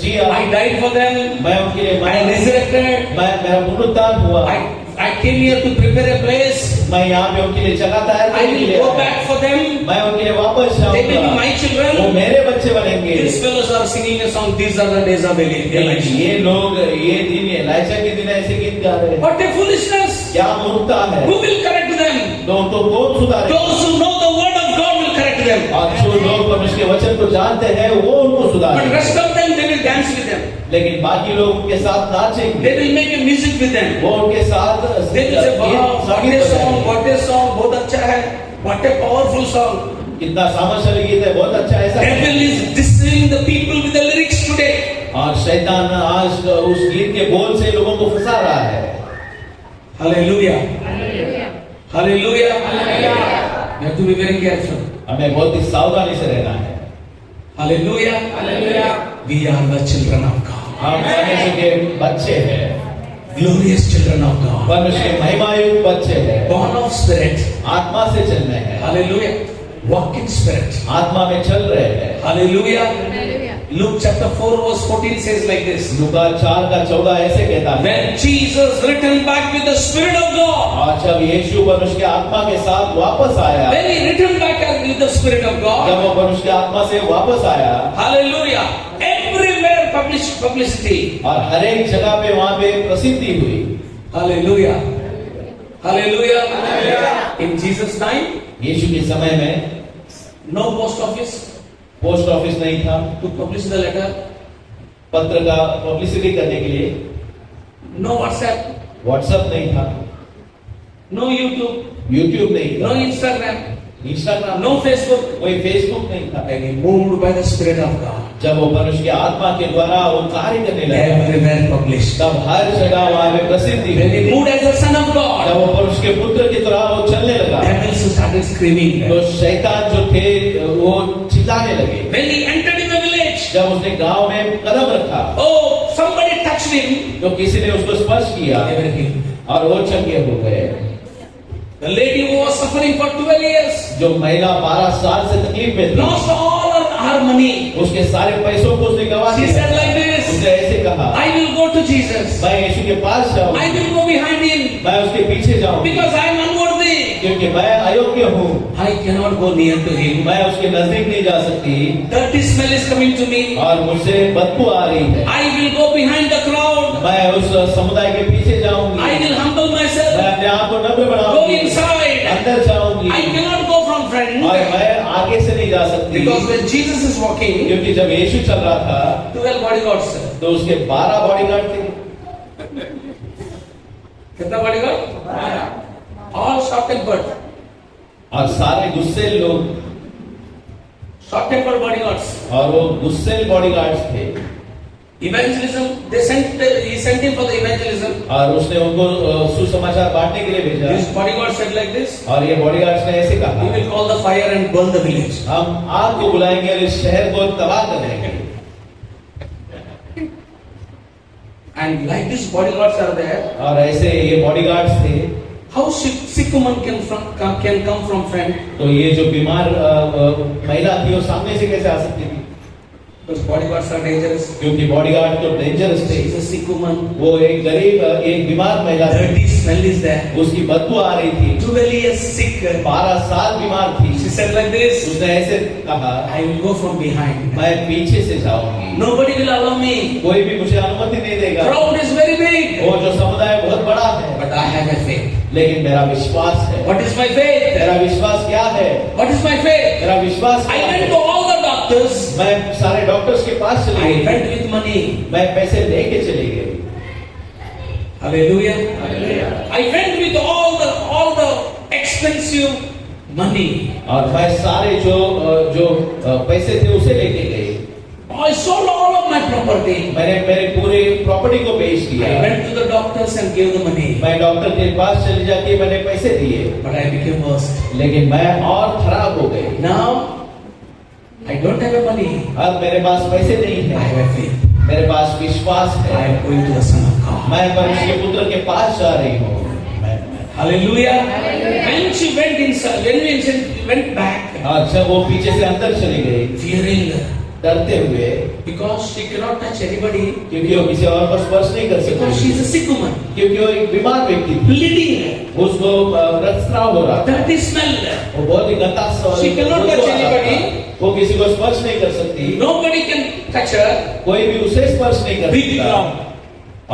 जिया I died for them. मैं उनके लिए I resurrected. मैं मेरा पुनरुत्थान हुआ I came here to prepare a place. मैं यहाँ पे उनके लिए जगह तैयार I करने के will लिए go आया। back for them. मैं उनके लिए वापस They will be जाऊंगा my वो children. मेरे बच्चे बनेंगे These fellows are singing a song. These are the days of Elijah. ये लोग ये दिन एलाइजा के दिन ऐसे गीत गा रहे हैं What a foolishness. क्या मूर्खता है Who will correct them? तो कौन सुधारे Those who know the word of God will correct them. और जो लोग परमेश्वर के वचन को जानते हैं वो उनको But सुधारे rest of them, they will dance with them. लेकिन बाकी लोग उनके साथ नाचेंगे They will make a music with them. वो उनके साथ They will say, wow, what a song, what a song, बहुत अच्छा है. What a powerful song. कितना सामर्थ्यशाली गीत है बहुत अच्छा ऐसा है। Devil is deceiving the people with the lyrics today. और शैतान आज उस गीत के बोल से लोगों को फंसा रहा है Hallelujah. Hallelujah. You have to be very careful. हमें बहुत ही सावधानी से रहना है Hallelujah. We are the children of God. हम परमेश्वर के बच्चे हैं Glorious children of God. परमेश्वर के महिमायुक्त बच्चे हैं Born of spirit. आत्मा से चलने हैं Hallelujah. Walk in spirit. आत्मा में चल रहे हैं Hallelujah. Hallelujah. Luke chapter 4 verse 14 says like this. लूका 4:14 ऐसे कहता है When Jesus returned back with the Spirit of God, और जब यीशु मनुष्य के आत्मा के साथ वापस आया when he returned back with the Spirit of जब God, वो मनुष्य के आत्मा से वापस आया hallelujah, everywhere publicity, और हर एक जगह पे वहां पे प्रसिद्धि हुई hallelujah, hallelujah. In Jesus' time, यीशु के समय में no post office post office नहीं था to publish the letter, पत्र का पब्लिसिटी करने के लिए no WhatsApp, व्हाट्सएप नहीं था no YouTube, यूट्यूब नहीं no था Instagram, इंस्टाग्राम no Facebook. कोई फेसबुक नहीं था And he moved by the Spirit of God. जब वो मनुष्य के आत्मा के द्वारा वो कार्य करने लगा Everywhere published. तब हर जगह वहां पे प्रसिद्धि When he हुई moved as a son of जब God, वो मनुष्य के पुत्र की तरह वो चलने लगा devils started screaming. तो शैतान जो थे वो चिल्लाने लगे When he entered in the village, जब उसने गांव में कदम रखा oh, somebody touched him. तो किसी ने उसको स्पर्श किया They were healed. और वो चंगे हो गए The lady who was suffering for 12 years जो महिला 12 साल से तकलीफ में थी lost all her money. उसके सारे पैसों को उसने गवा She दिया said like this, उसने ऐसे कहा I will go to Jesus. मैं यीशु के पास I जाऊंगी will go behind him मैं उसके पीछे जाऊंगी because I am unworthy. क्योंकि मैं अयोग्य हूँ I cannot go near to him. मैं उसके नजदीक नहीं जा सकती Dirty smell is coming to me. और मुझसे बदबू आ रही है I will go behind the crowd. मैं उस समुदाय के पीछे जाऊंगी I will humble मैं myself. अपने आप को नम्र Go बनाऊंगी inside. अंदर जाऊंगी I cannot go from front और मैं आगे से नहीं जा सकती because when Jesus is walking, क्योंकि जब यीशु चल रहा था 12 bodyguards. तो उसके 12 बॉडीगार्ड थे कितना bodyguard? All short tempered. और सारे गुस्सेल लोग Short tempered bodyguards. और वो गुस्सेल बॉडीगार्ड्स थे Evangelism, he sent him for the evangelism. और उसने उनको सुसमाचार बांटने के लिए भेजा। This bodyguard said like this. और ये बॉडीगार्ड्स ने ऐसे We कहा, will call the fire and burn the village. हम आग को बुलाएंगे और इस शहर को तबाह कर देंगे। And like these bodyguards are there, और ऐसे ये बॉडीगार्ड्स थे। how sick woman can come from front? तो ये जो बीमार महिला थी वो सामने से कैसे आ सकती थी? Those bodyguards are dangerous. क्योंकि बॉडीगार्ड तो डेंजरस थे। She is a sick woman. वो एक गरीब एक बीमार महिला थी। Dirty smell is there. उसकी बदबू आ रही थी। 12 years sick. 12 साल बीमार थी। She said like this. उसने ऐसे कहा, I will go from behind. मैं पीछे से जाऊंगी। Nobody will allow me. कोई भी मुझे अनुमति नहीं देगा। Crowd is very big. वो जो समुदाय बहुत बड़ा है। But I have a faith. लेकिन मेरा विश्वास है। What is my faith? मेरा विश्वास क्या है? What is my faith? मेरा विश्वास I क्या went है? to all the doctors. मैं सारे डॉक्टर्स के पास चली I गई। went with money. मैं पैसे लेके चली गई। Hallelujah. I went with all the expensive money. और मैं सारे जो पैसे थे उसे लेके गई। I sold all of my property. मैंने मेरे पूरे प्रॉपर्टी को बेच I दिया। went to the doctors and gave the money. मैं डॉक्टर के पास चली जाके मैंने पैसे दिए। But I became worse. लेकिन मैं और खराब हो गई। Now I don't have a money. अब मेरे पास पैसे नहीं I है। have a faith. मेरे पास विश्वास I है। am going to the Son of God. मैं परमेश्वर के पुत्र के पास जा रही हूँ। Hallelujah. When she went inside, when she went back, और जब वो पीछे से अंदर चली गई, fearing, डरते हुए, because she cannot touch anybody, क्योंकि वो किसी और को स्पर्श नहीं कर because she सकती, is a sick woman, क्योंकि वो एक बीमार व्यक्ति थी। bleeding, उसको रक्तस्राव हो रहा था। dirty smell. वो बहुत ही गंदा She cannot touch anybody. वो किसी को स्पर्श नहीं कर सकती। Nobody can touch her. कोई भी उसे स्पर्श नहीं कर Big सकता। crowd.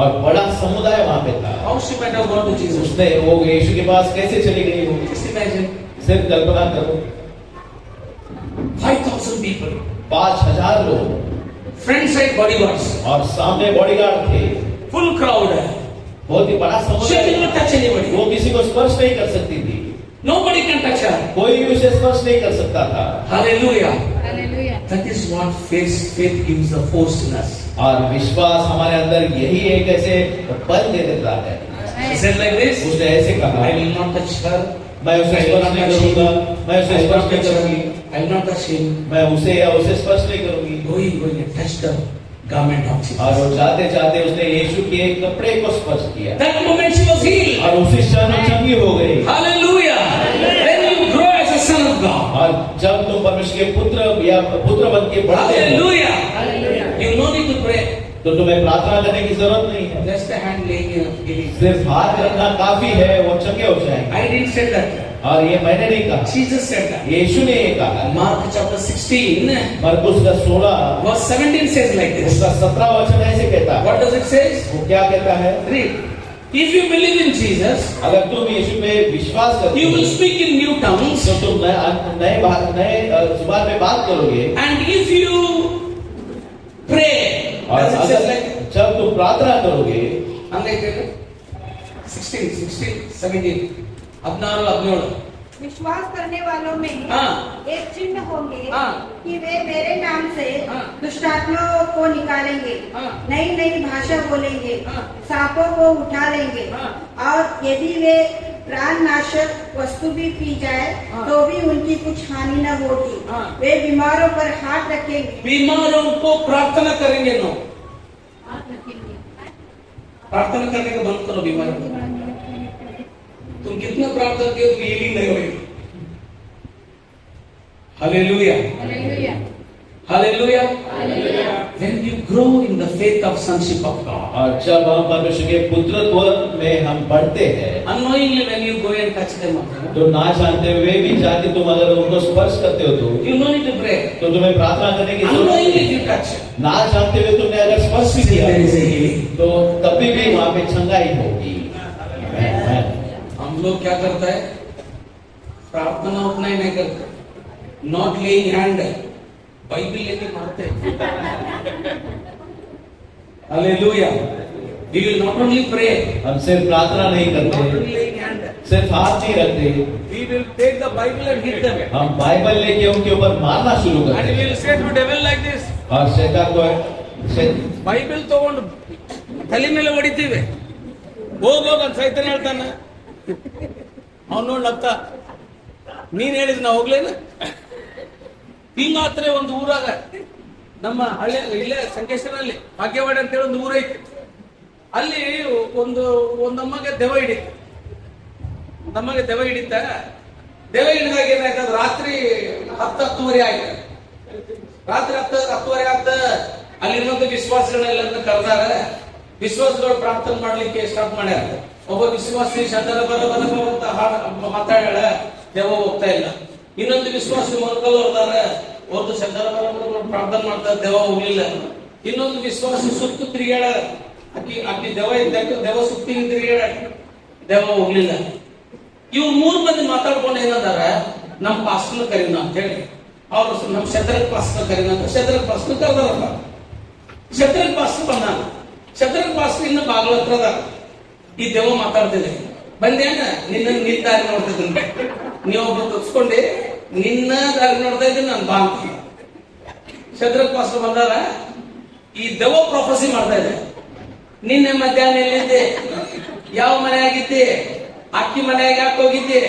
और बड़ा समुदाय वहाँ पे था। How she might have gone to Jesus? उसने वो यीशु के पास कैसे चली गई? वो Just imagine, सिर्फ कल्पना करो, 5,000 people, 5,000 लोग front side bodyguards, और सामने बॉडीगार्ड थे। full crowd. बहुत ही बड़ा She समुदाय। cannot touch anybody. वो किसी को स्पर्श नहीं कर सकती थी। Nobody can touch her. कोई भी उसे स्पर्श नहीं कर सकता था। Hallelujah. Hallelujah. That is what faith gives the force in us. और विश्वास हमारे अंदर यही एक ऐसे बल दे देता है। She said like this, उसने ऐसे कहा, I will not touch her. मैं उसे I will स्पर्श not नहीं touch करूंगा, him. मैं I उसे will स्पर्श not नहीं touch करूंगी, her. I will not touch him. मैं उसे या उसे स्पर्श नहीं करूंगी। Going and touched the garment of Jesus. और वो जाते जाते उसने यीशु के एक कपड़े को स्पर्श किया That moment she was healed. और उसी क्षण वो चंगी हो गई। Hallelujah. When you grow as a son of God. और जब तुम परमेश्वर के पुत्र या पुत्र बन के बढ़ते हो, Hallelujah. Hallelujah. You no need to pray. तो तुम्हें प्रार्थना करने की जरूरत नहीं है। Just a hand laying in healing. सिर्फ हाथ रखना काफी है, वो चंगे हो जाएंगे। I didn't say that. और ये मैंने नहीं कहा, Jesus said that. यीशु ने ये कहा। Mark chapter 16, मरकुस का 16 verse 17 says like this. उसका 17 वचन ऐसे कहता है। What does it say? वो क्या कहता है? Read. If you believe in Jesus, अगर तुम यीशु में विश्वास करते you will हो, speak in new tongues. तो तुम नए जुबान में बात करोगे। And if you pray, और does it say अगर like जब तुम प्रार्थना करोगे, unlike 16, 17. अपना और अपने और विश्वास करने वालों में हाँ। एक चिन्ह होंगे हाँ। कि वे मेरे नाम से हाँ। दुष्टात्माओं को निकालेंगे, हाँ। नई नई भाषा बोलेंगे, हाँ। सांपों को उठा लेंगे, हाँ। और यदि वे प्राणनाशक वस्तु भी पी जाए हाँ। तो भी उनकी कुछ हानि न होगी। हाँ। वे बीमारों पर हाथ रखेंगे। बीमारों को प्रार्थना करेंगे। नो, हाथ रखेंगे। प्रार्थना करने का बंद करो। बीमारों को तुम कितना प्रार्थना करते हो, तुम हीलिंग नहीं होगी। Hallelujah, Hallelujah. Hallelujah. Hallelujah. When you grow in the faith of sonship of God, और जब हम परमेश्वर के पुत्रत्व में हम बढ़ते हैं, unknowingly when you go and touch them, तो ना जानते हुए भी जाके तुम अगर उनको स्पर्श करते हो तो you no need to pray. तो तुम्हें प्रार्थना करने की जरूरत Unknowingly नहीं। if you touch, ना जानते हुए तुमने अगर स्पर्श भी किया there is a healing. तो तभी भी वहां पे चंगाई होगी। हम लोग क्या करता है, प्रार्थना उतना ही नहीं करते, नॉट लेइंग हैंड, बाइबल लेके मारते। Hallelujah. We will not only pray, हम सिर्फ प्रार्थना नहीं नॉट करते, ओनली लेइंग हैंड, सिर्फ हाथ नहीं रखते, we will take the Bible and hit them, हम बाइबल लेके उनके ऊपर मारना शुरू एंड करते वी विल हैं। से टू डेविल लाइक दिस, और शैतान को ಬೈಬಲ್ ತಗೊಂಡು ತಲೆ ಮೇಲೆ ಹೊಡಿತೀವಿ. ಹೋಗೋಗ ಸೈತನ್ ಹೇಳ್ತಾನ, ಅವ್ನು ನೋಡಿ ನಗ್ತ, ನೀನ್ ಹೇಳಿದ್ ನಾ ಹೋಗ್ಲೇನ. ಹಿಂಗಾತ್ರೆ ಒಂದು ಊರಾಗ ನಮ್ಮ ಹಳ್ಳಿ ಇಲ್ಲೇ ಸಂಕೇಶ್ವರಲ್ಲಿ ಭಾಗ್ಯವಾಡಿ ಅಂತೇಳಿ ಒಂದು ಊರೈತಿ. ಅಲ್ಲಿ ಒಂದಮ್ಮಗೆ ದೆವ ಹಿಡಿತ. ನಮಗೆ ದೆವ ಹಿಡಿತ. ದೆವ ಹಿಡಿದಾಗ ಏನಾಯ್ತದ, ರಾತ್ರಿ 10-10:30 ಆಯ್ತು. ರಾತ್ರಿ 10-10:30 ಆಗ್ತ. ಅಲ್ಲಿರುವಂತ ವಿಶ್ವಾಸಿಗಳೆಲ್ಲ ಕರೆದಾರ. ವಿಶ್ವಾಸಗಳು ಪ್ರಾರ್ಥನೆ ಮಾಡ್ಲಿಕ್ಕೆ ಸ್ಟಾರ್ಟ್ ಮಾಡ್ಯಾರ. ಒಬ್ಬ ವಿಶ್ವಾಸಿ ಶತರ ಬರ ಮಾತಾಡ, ದೆವ ಹೋಗ್ತಾ ಇಲ್ಲ. ಇನ್ನೊಂದು ವಿಶ್ವಾಸಿ ಮೊದಲು ಹೊರದಾರ, ಒಂದು ಶತರ ಬರ ಪ್ರಾರ್ಥನೆ ಮಾಡ್ತಾರೆ, ದೆವ ಹೋಗ್ಲಿಲ್ಲ. ಇನ್ನೊಂದು ವಿಶ್ವಾಸಿ ಸುತ್ತು ತಿರುಗಾಡ, ಅಕ್ಕಿ ದೆವ ಇದ್ದಾಗ ದೆವ ಸುತ್ತಿ ತಿರುಗಾಡ, ದೆವ ಹೋಗ್ಲಿಲ್ಲ. ಇವ್ರು 3 ಮಂದಿ ಮಾತಾಡ್ಕೊಂಡು ಏನಂದಾರ, ನಮ್ ಪಾಸ್ಟರ್ನ ಕರೀನ ಅಂತ ಹೇಳಿ. ಅವ್ರು ನಮ್ ಶತರಕ್ ಪಾಸ್ಟರ್ ಕರೀನ ಅಂತ ಶತರಕ್ ಪಾಸ್ಟರ್ ಕರೆದಾರಲ್ಲ. ಶತರಕ್ ಪಾಸ್ಟರ್ ಬಂದಾನ. ಶತರಕ್ ಪಾಸ್ಟರ್ ಇನ್ನು ಬಾಗಿಲ ಹತ್ರ ಅದ. ಈ ದೆವ ಮಾತಾಡ್ತಿದೆ, ಬಂದೇನ ನಿನ್ನ ದಾರಿ ನೋಡ್ತಿದ್ದೀನಿ, ನೀವೊಬ್ಬರು ತಪ್ಸ್ಕೊಂಡೆ ನಿನ್ನ ದಾರಿ ನೋಡ್ತಾ ಇದ್ದೀನಿ ನಾನು ಬಾ ಅಂತ. ಶತರಕ್ ಪಾಸ್ಟರ್ ಬಂದಾರ. ಈ ದೆವ ಪ್ರೊಫೆಸಿ ಮಾಡ್ತಾ ಇದೆ, ನಿನ್ನೆ ಮಧ್ಯಾಹ್ನ ಎಲ್ಲಿದ್ದೆ, ಯಾವ ಮನೆ ಆಗಿದ್ದೆ, ಅಕ್ಕಿ ಮನೆಯಾಗ ಯಾಕೆ ಹೋಗಿದ್ದೆ,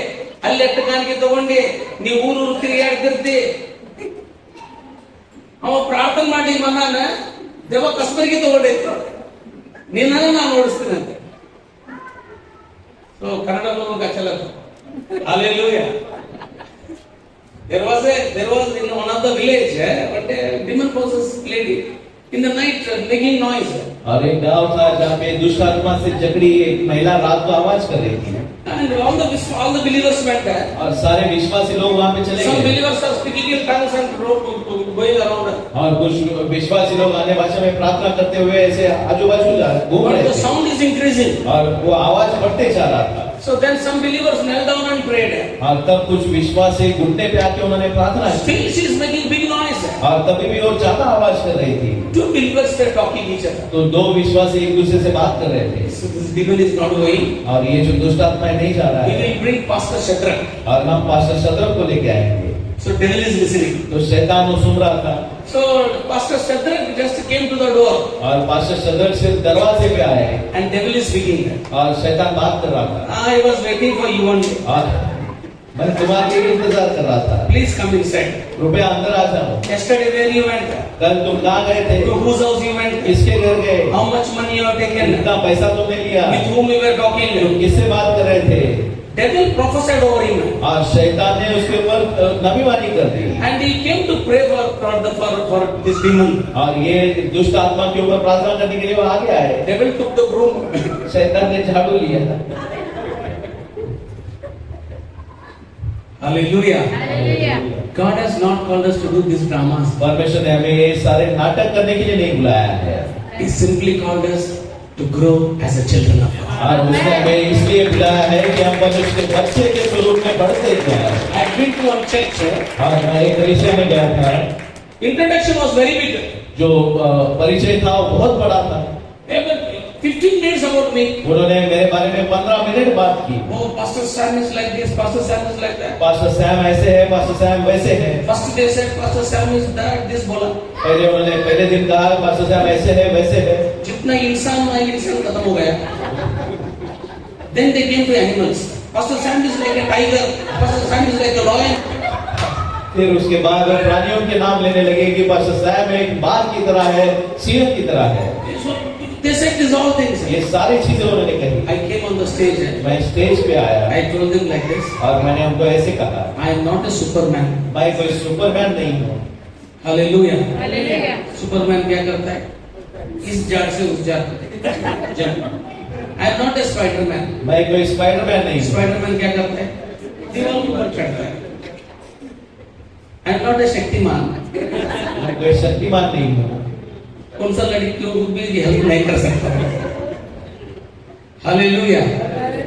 ಅಲ್ಲಿ ಎಟ್ಟಗಾನಿಗೆ ತಗೊಂಡಿ, ನೀವು ಊರು ತಿರುಗಾಡ್ತಿರ್ತಿ. ಅವ ಪ್ರಾರ್ಥನೆ ಮಾಡಿ ಮನಾನ ದೇವ ಕಸ್ಬರಿಗೆ ತಗೊಂಡೈತಿ, ನಿನ್ನ ನಾನು ಓಡಿಸ್ತೀನಿ ಅಂತ. ಸೊ ಕನ್ನಡ ಗಚ್ಚಲ. Hallelujah. There was in one of the village, but a demon possessed lady in the night making noise. और एक गांव था जहाँ पे दुष्ट आत्मा से जकड़ी एक महिला रात को आवाज कर रही थी. And all the believers went there. और सारे विश्वासी लोग वहाँ पे चले गए. Some believers are speaking in tongues and going around. और कुछ विश्वासी लोग अन्य भाषा में प्रार्थना करते हुए ऐसे आजू बाजू घूम रहे थे. The sound is increasing. और वो आवाज बढ़ते जा रहा था. So then some believers knelt down and prayed. और तब कुछ विश्वासी घुटने पे आके उन्होंने प्रार्थना की. Still she is making big noise. और तभी भी वो ज्यादा आवाज कर रही थी. Two believers were talking each other. तो 2 विश्वासी एक दूसरे से बात कर रहे थे. So this demon is not going. और ये जो दुष्ट आत्मा है नहीं जा रहा He है. will bring Pastor Shadrach. और हम पास्टर शद्रक को लेके आएंगे. So devil is listening. तो शैतान वो सुन रहा था. So Pastor Shadrach just came to the door. और पास्टर शद्रक से दरवाजे पे आए. And devil is speaking. और शैतान बात कर रहा था. I was waiting for you only. और मैं तुम्हारे लिए इंतजार कर रहा था. Please come inside. कृपया अंदर आ जाओ. Yesterday where you went? कल तुम कहाँ गए थे? To whose house you went? किसके घर गए? How much money you have taken? कितना पैसा तुमने लिया? With whom you were talking? तुम किससे बात कर रहे थे? Devil prophesied over him. और शैतान ने उसके ऊपर नबीवानी कर दी. And he came to pray for this demon. और ये दुष्ट आत्मा के ऊपर प्रार्थना करने के लिए वो आ गया है. Devil took the broom. शैतान ने झाड़ू लिया. Hallelujah. Hallelujah. God has not called us to do these dramas. परमेश्वर ने हमें ये सारे नाटक करने के लिए नहीं बुलाया है. He simply called us to grow as a children of God. और उसने हमें इसलिए बुलाया है कि हम मनुष्य के बच्चे के स्वरूप में बढ़ते जाएं. I've been to one church. और मैं एक परिचय में गया था. Introduction was very big. जो परिचय था वो बहुत बड़ा था. 15 minutes about me. उन्होंने मेरे बारे में 15 मिनट बात की. Oh, Pastor Sam is like this, Pastor Sam is like that. Pastor Sam ऐसे है, पास्टर सैम वैसे है. First they said Pastor Sam is that, this बोला. पहले दिन कहा पास्टर सैम ऐसे है वैसे है. जितना इंसान खत्म हो गया. Then they came to animals. Pastor Sam is like a tiger. Pastor Sam is like a lion. फिर उसके बाद प्राणियों के नाम लेने लगे कि पास्टर सैम एक बाघ की तरह है, सिंह की तरह है. So they said these all things. ये सारी चीजें उन्होंने कही. I came on the stage. मैं स्टेज पे आया. I told them like this. और मैंने उनको ऐसे कहा. I am not a Superman. मैं कोई सुपरमैन नहीं हूँ. Hallelujah. Hallelujah. Superman क्या करता है? इस झाड़ से उस झाड़ पे jump. I am not a Spider-Man. मैं कोई स्पाइडरमैन नहीं हूँ. Spider-Man क्या करता है? दीवार के ऊपर चढ़ता है. I am not a Shaktimaan. मैं कोई शक्तिमान नहीं हूँ. कौन सा लड़कियों को भी हेल्प नहीं कर सकता. Hallelujah.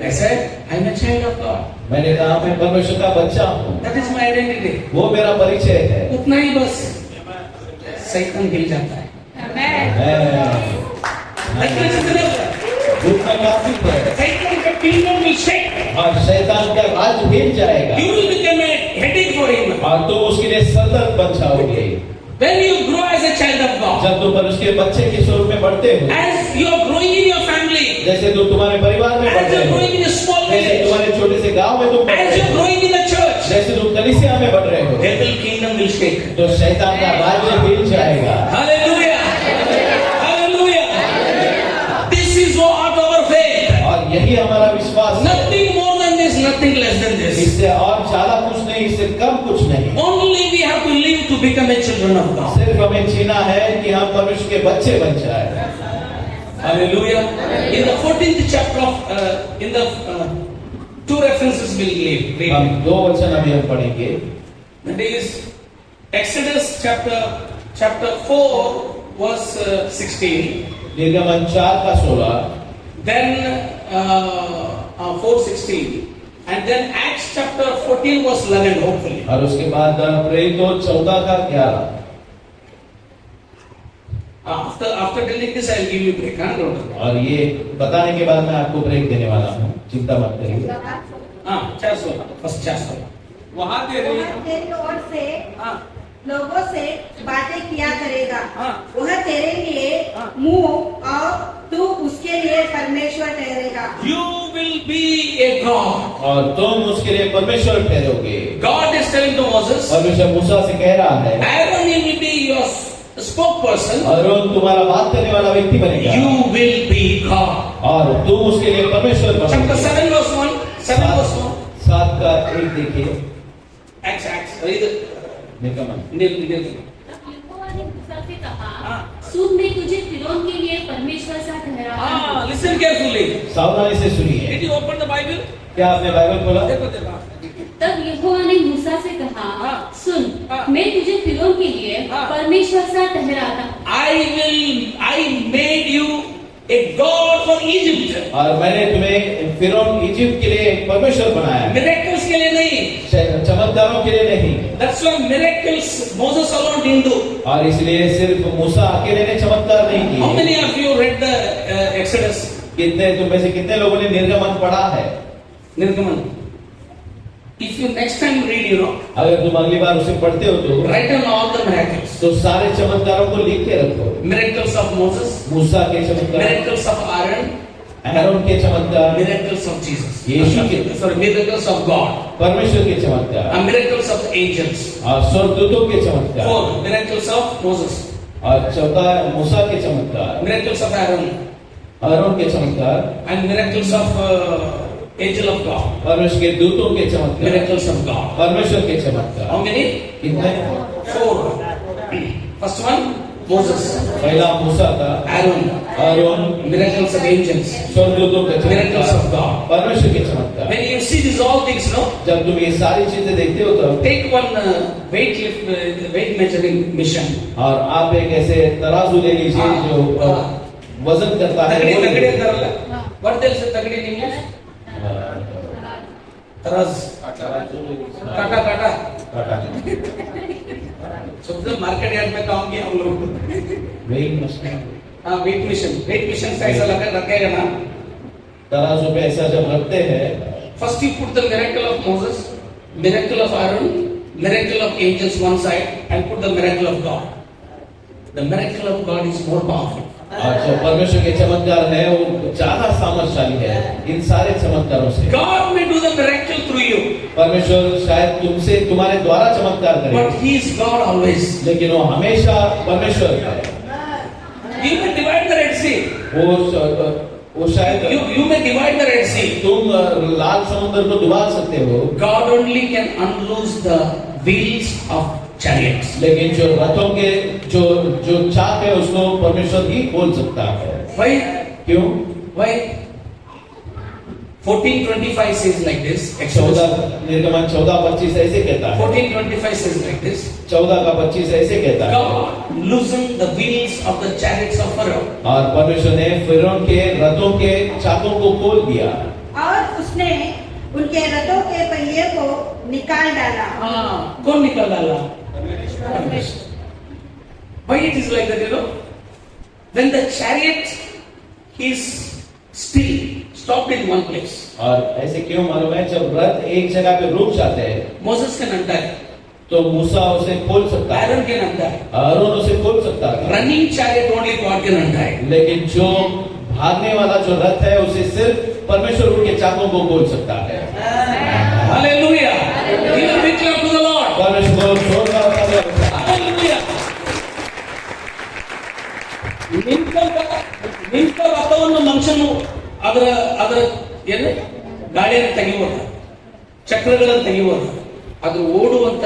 I said, I am a child of God. मैंने कहा मैं परमेश्वर का बच्चा हूँ. That is my identity. वो मेरा परिचय है. उतना ही बस. शैतान हिल जाता है. Amen. उतना काफी है. Satan का kingdom will shake. और शैतान का राज हिल जाएगा. You will become a headache for him. और तुम उसके लिए सदर बन जाओगे. When you grow as a child of God, जब तुम मनुष्य के बच्चे के स्वरूप में बढ़ते हो, as you are growing in your family, जैसे तुम तुम्हारे परिवार में as बढ़ you रहे are हो, growing in a small जैसे village, तुम्हारे छोटे से गांव में तुम बढ़ as रहे you are हो, growing in the church, जैसे तुम कलीसिया में बढ़ रहे हो, devil kingdom will shake. तो शैतान का राज्य हिल जाएगा। Hallelujah! Hallelujah! This is what our faith. और यही हमारा विश्वास है। Nothing more than this, nothing less than this. इससे और ज्यादा कुछ नहीं, इससे कम कुछ नहीं। Only we have to live to become a children of God. सिर्फ हमें जीना है कि हम मनुष्य के बच्चे बन जाए। Hallelujah! In the 14th chapter of, in the two references we'll read. हम दो वचन अभी हम पढ़ेंगे। That is Exodus chapter 4 verse 16. निर्गमन 4 का 16, Then 4:16, and then Acts chapter 14 verse 11. Hopefully, और उसके बाद प्रेरितों 14 का 11। after telling this, I'll give you break. Don't worry. और ये बताने के बाद मैं आपको ब्रेक देने वाला हूँ, चिंता मत करिए। 4:16 first 4:16. वहाँ वह तेरी ओर से लोगों से बातें किया करेगा। वह तेरे लिए मुंह और तू उसके लिए परमेश्वर ठहरेगा। You will be a God. और तुम उसके लिए परमेश्वर ठहरोगे। God is telling to Moses, परमेश्वर मूसा से कह रहा है, Aaron will be your spokesperson. अरोन तुम्हारा बात करने वाला व्यक्ति बनेगा। You will be God. और तुम उसके लिए परमेश्वर Chapter बनोगे। 7 verse 1. 7 verse 1. 7 का 1 देखिए। Acts. Read it. निर्गमन। तब यहोवा ने मूसा से कहा, सुन, मैं तुझे फिरौन के लिए परमेश्वर सा ठहराता हूँ। Listen carefully. सावधानी से सुनिए। Did you open the Bible? क्या आपने बाइबल खोला? देखो। तब यहोवा ने मूसा से कहा, सुन, हाँ। मैं तुझे फिरौन के लिए हाँ। परमेश्वर सा ठहराता हूँ। I made you a God for Egypt. और मैंने तुम्हें फिरौन इजिप्ट के लिए एक परमेश्वर बनाया है, Miracles के लिए नहीं. चमत्कारों के लिए नहीं। That's why miracles Moses alone didn't do. और इसलिए सिर्फ मूसा अकेले ने चमत्कार नहीं How किए। many of you read the Exodus? कितने तुम में से कितने लोगों ने निर्गमन पढ़ा है? Nirgaman. If you next time read, अगर तुम अगली बार उसे पढ़ते हो तो write down all the miracles. तो सारे चमत्कारों को लिख के रखो। Miracles of Moses, मूसा के चमत्कार, miracles of Aaron, आरोन के चमत्कार, miracles of Jesus. यीशु के, Sorry, miracles of God. परमेश्वर के चमत्कार, And miracles of angels. और स्वर्गदूतों के चमत्कार, 4. Miracles of Moses. और चौथा मूसा के चमत्कार, Miracles of Aaron. आरोन के चमत्कार, And miracles of angel of God. परमेश्वर के दूतों के चमत्कार, Miracles of God. परमेश्वर के चमत्कार। How many? कितने? 4. First one, Moses. पहला मूसा का, Aaron. Aron, Miracles of angels. स्वर्गदूतों के Miracles चमत्कार, of God. परमेश्वर के चमत्कार। When you see these all things, जब तुम ये सारी चीजें देखते हो तो take one weight measuring machine. और आप एक ऐसे तराजू ले लीजिए जो वजन करता है। वो तगड़ी लीजिए। अंदर what they say तगड़ी in English? तराज. काटा. काटा। शुद्ध मार्केट यार्ड में काम किया हम लोग. Weighing machine. हाँ, वेट मिशन से ऐसा रखेगा ना. तराजू पे ऐसा जब रखते हैं, First you put the miracle of Moses, miracle of Aaron, miracle of angels one side, and put the miracle of God. The miracle of God is more powerful. और जो परमेश्वर के चमत्कार है वो ज्यादा सामर्थ्यशाली है इन सारे चमत्कारों से। God may do the miracle through you, परमेश्वर शायद तुमसे तुम्हारे द्वारा चमत्कार करे, but He is God always. लेकिन वो हमेशा परमेश्वर है। You may divide the Red Sea. वो शायद You may divide the Red Sea. तुम लाल समुद्र को डुबा सकते हो, God only can unloose the wheels of chariots. लेकिन जो रथों के जो चाक है उसको परमेश्वर ही खोल सकता है। Why? क्यों? Why? 14:25 says like this. निर्गमन 14:25 ऐसे कहता है। 14:25 says like this. 14:25 ऐसे कहता है। God loosened the wheels of the chariots of Pharaoh. और परमेश्वर ने फिरौन के रथों के चाकों को खोल दिया और उसने उनके रथों के पहिए को निकाल डाला। हाँ, कौन निकाल डाला? Why it is like that, When the chariot is still, stopped in one place. और ऐसे क्यों मालूम है? जब रथ एक जगह पे रुक जाते हैं, Moses can untie. तो मूसा उसे खोल सकता है, Aaron can untie. आरोन उसे खोल सकता था, Running chariot only God can untie. लेकिन जो भागने वाला जो रथ है उसे सिर्फ परमेश्वर उनके चाकों को खोल सकता है। Hallelujah. Give a big clap to the Lord. परमेश्वर को जोरदार तालियां बजाएं। Hallelujah. ನಿಂತ ರಥವನ್ನು ಮನುಷ್ಯನು ಅದರ ಏನು ಗಾಡಿಯನ್ನು ತೆಗೆಯುವುದು, ಚಕ್ರಗಳನ್ನು ತೆಗೆಯುವುದು, ಅದು ಓಡುವಂತ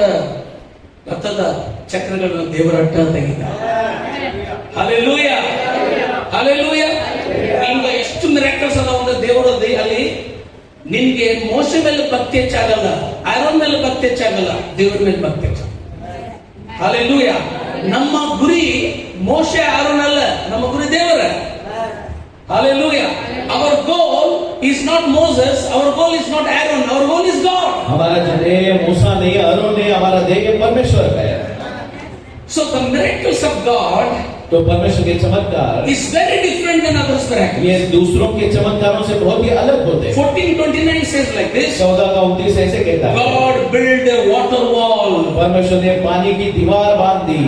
ರಥದ ಚಕ್ರಗಳನ್ನು ದೇವರ ಅಡ್ಡ ತೆಗೆದ. Hallelujah, hallelujah. ಈಗ ಎಷ್ಟು ಮಿರಾಕಲ್ಸ್ ಅದ ಒಂದು ದೇವರ ಅಲ್ಲಿ. ನಿನ್ಗೆ ಮೋಶೆ ಮೇಲೆ ಭಕ್ತಿ ಹೆಚ್ಚಾಗಲ್ಲ, ಆರೋನ್ ಮೇಲೆ ಭಕ್ತಿ ಹೆಚ್ಚಾಗಲ್ಲ, ದೇವರ ಮೇಲೆ ಭಕ್ತಿ ಹೆಚ್ಚಾಗಲ್ಲ. ಹಲ್ಲೆಲೂಯಾ. ನಮ್ಮ ಗುರಿ ಮೋಶೆ ಆರೋನ್ ಅಲ್ಲ, ನಮ್ಮ ಗುರಿ ದೇವರ. Hallelujah. Our goal is not Moses, our goal is not Aaron, our goal is God. हमारा ध्येय मूसा नहीं, आरोन नहीं, हमारा ध्येय परमेश्वर है। So the miracles of God तो परमेश्वर के चमत्कार is very different than others' miracles. ये दूसरों के चमत्कारों से बहुत ही अलग होते हैं। 14:29 says like this. 14:29 ऐसे कहता है, God built a water wall. परमेश्वर ने पानी की दीवार बांध दी,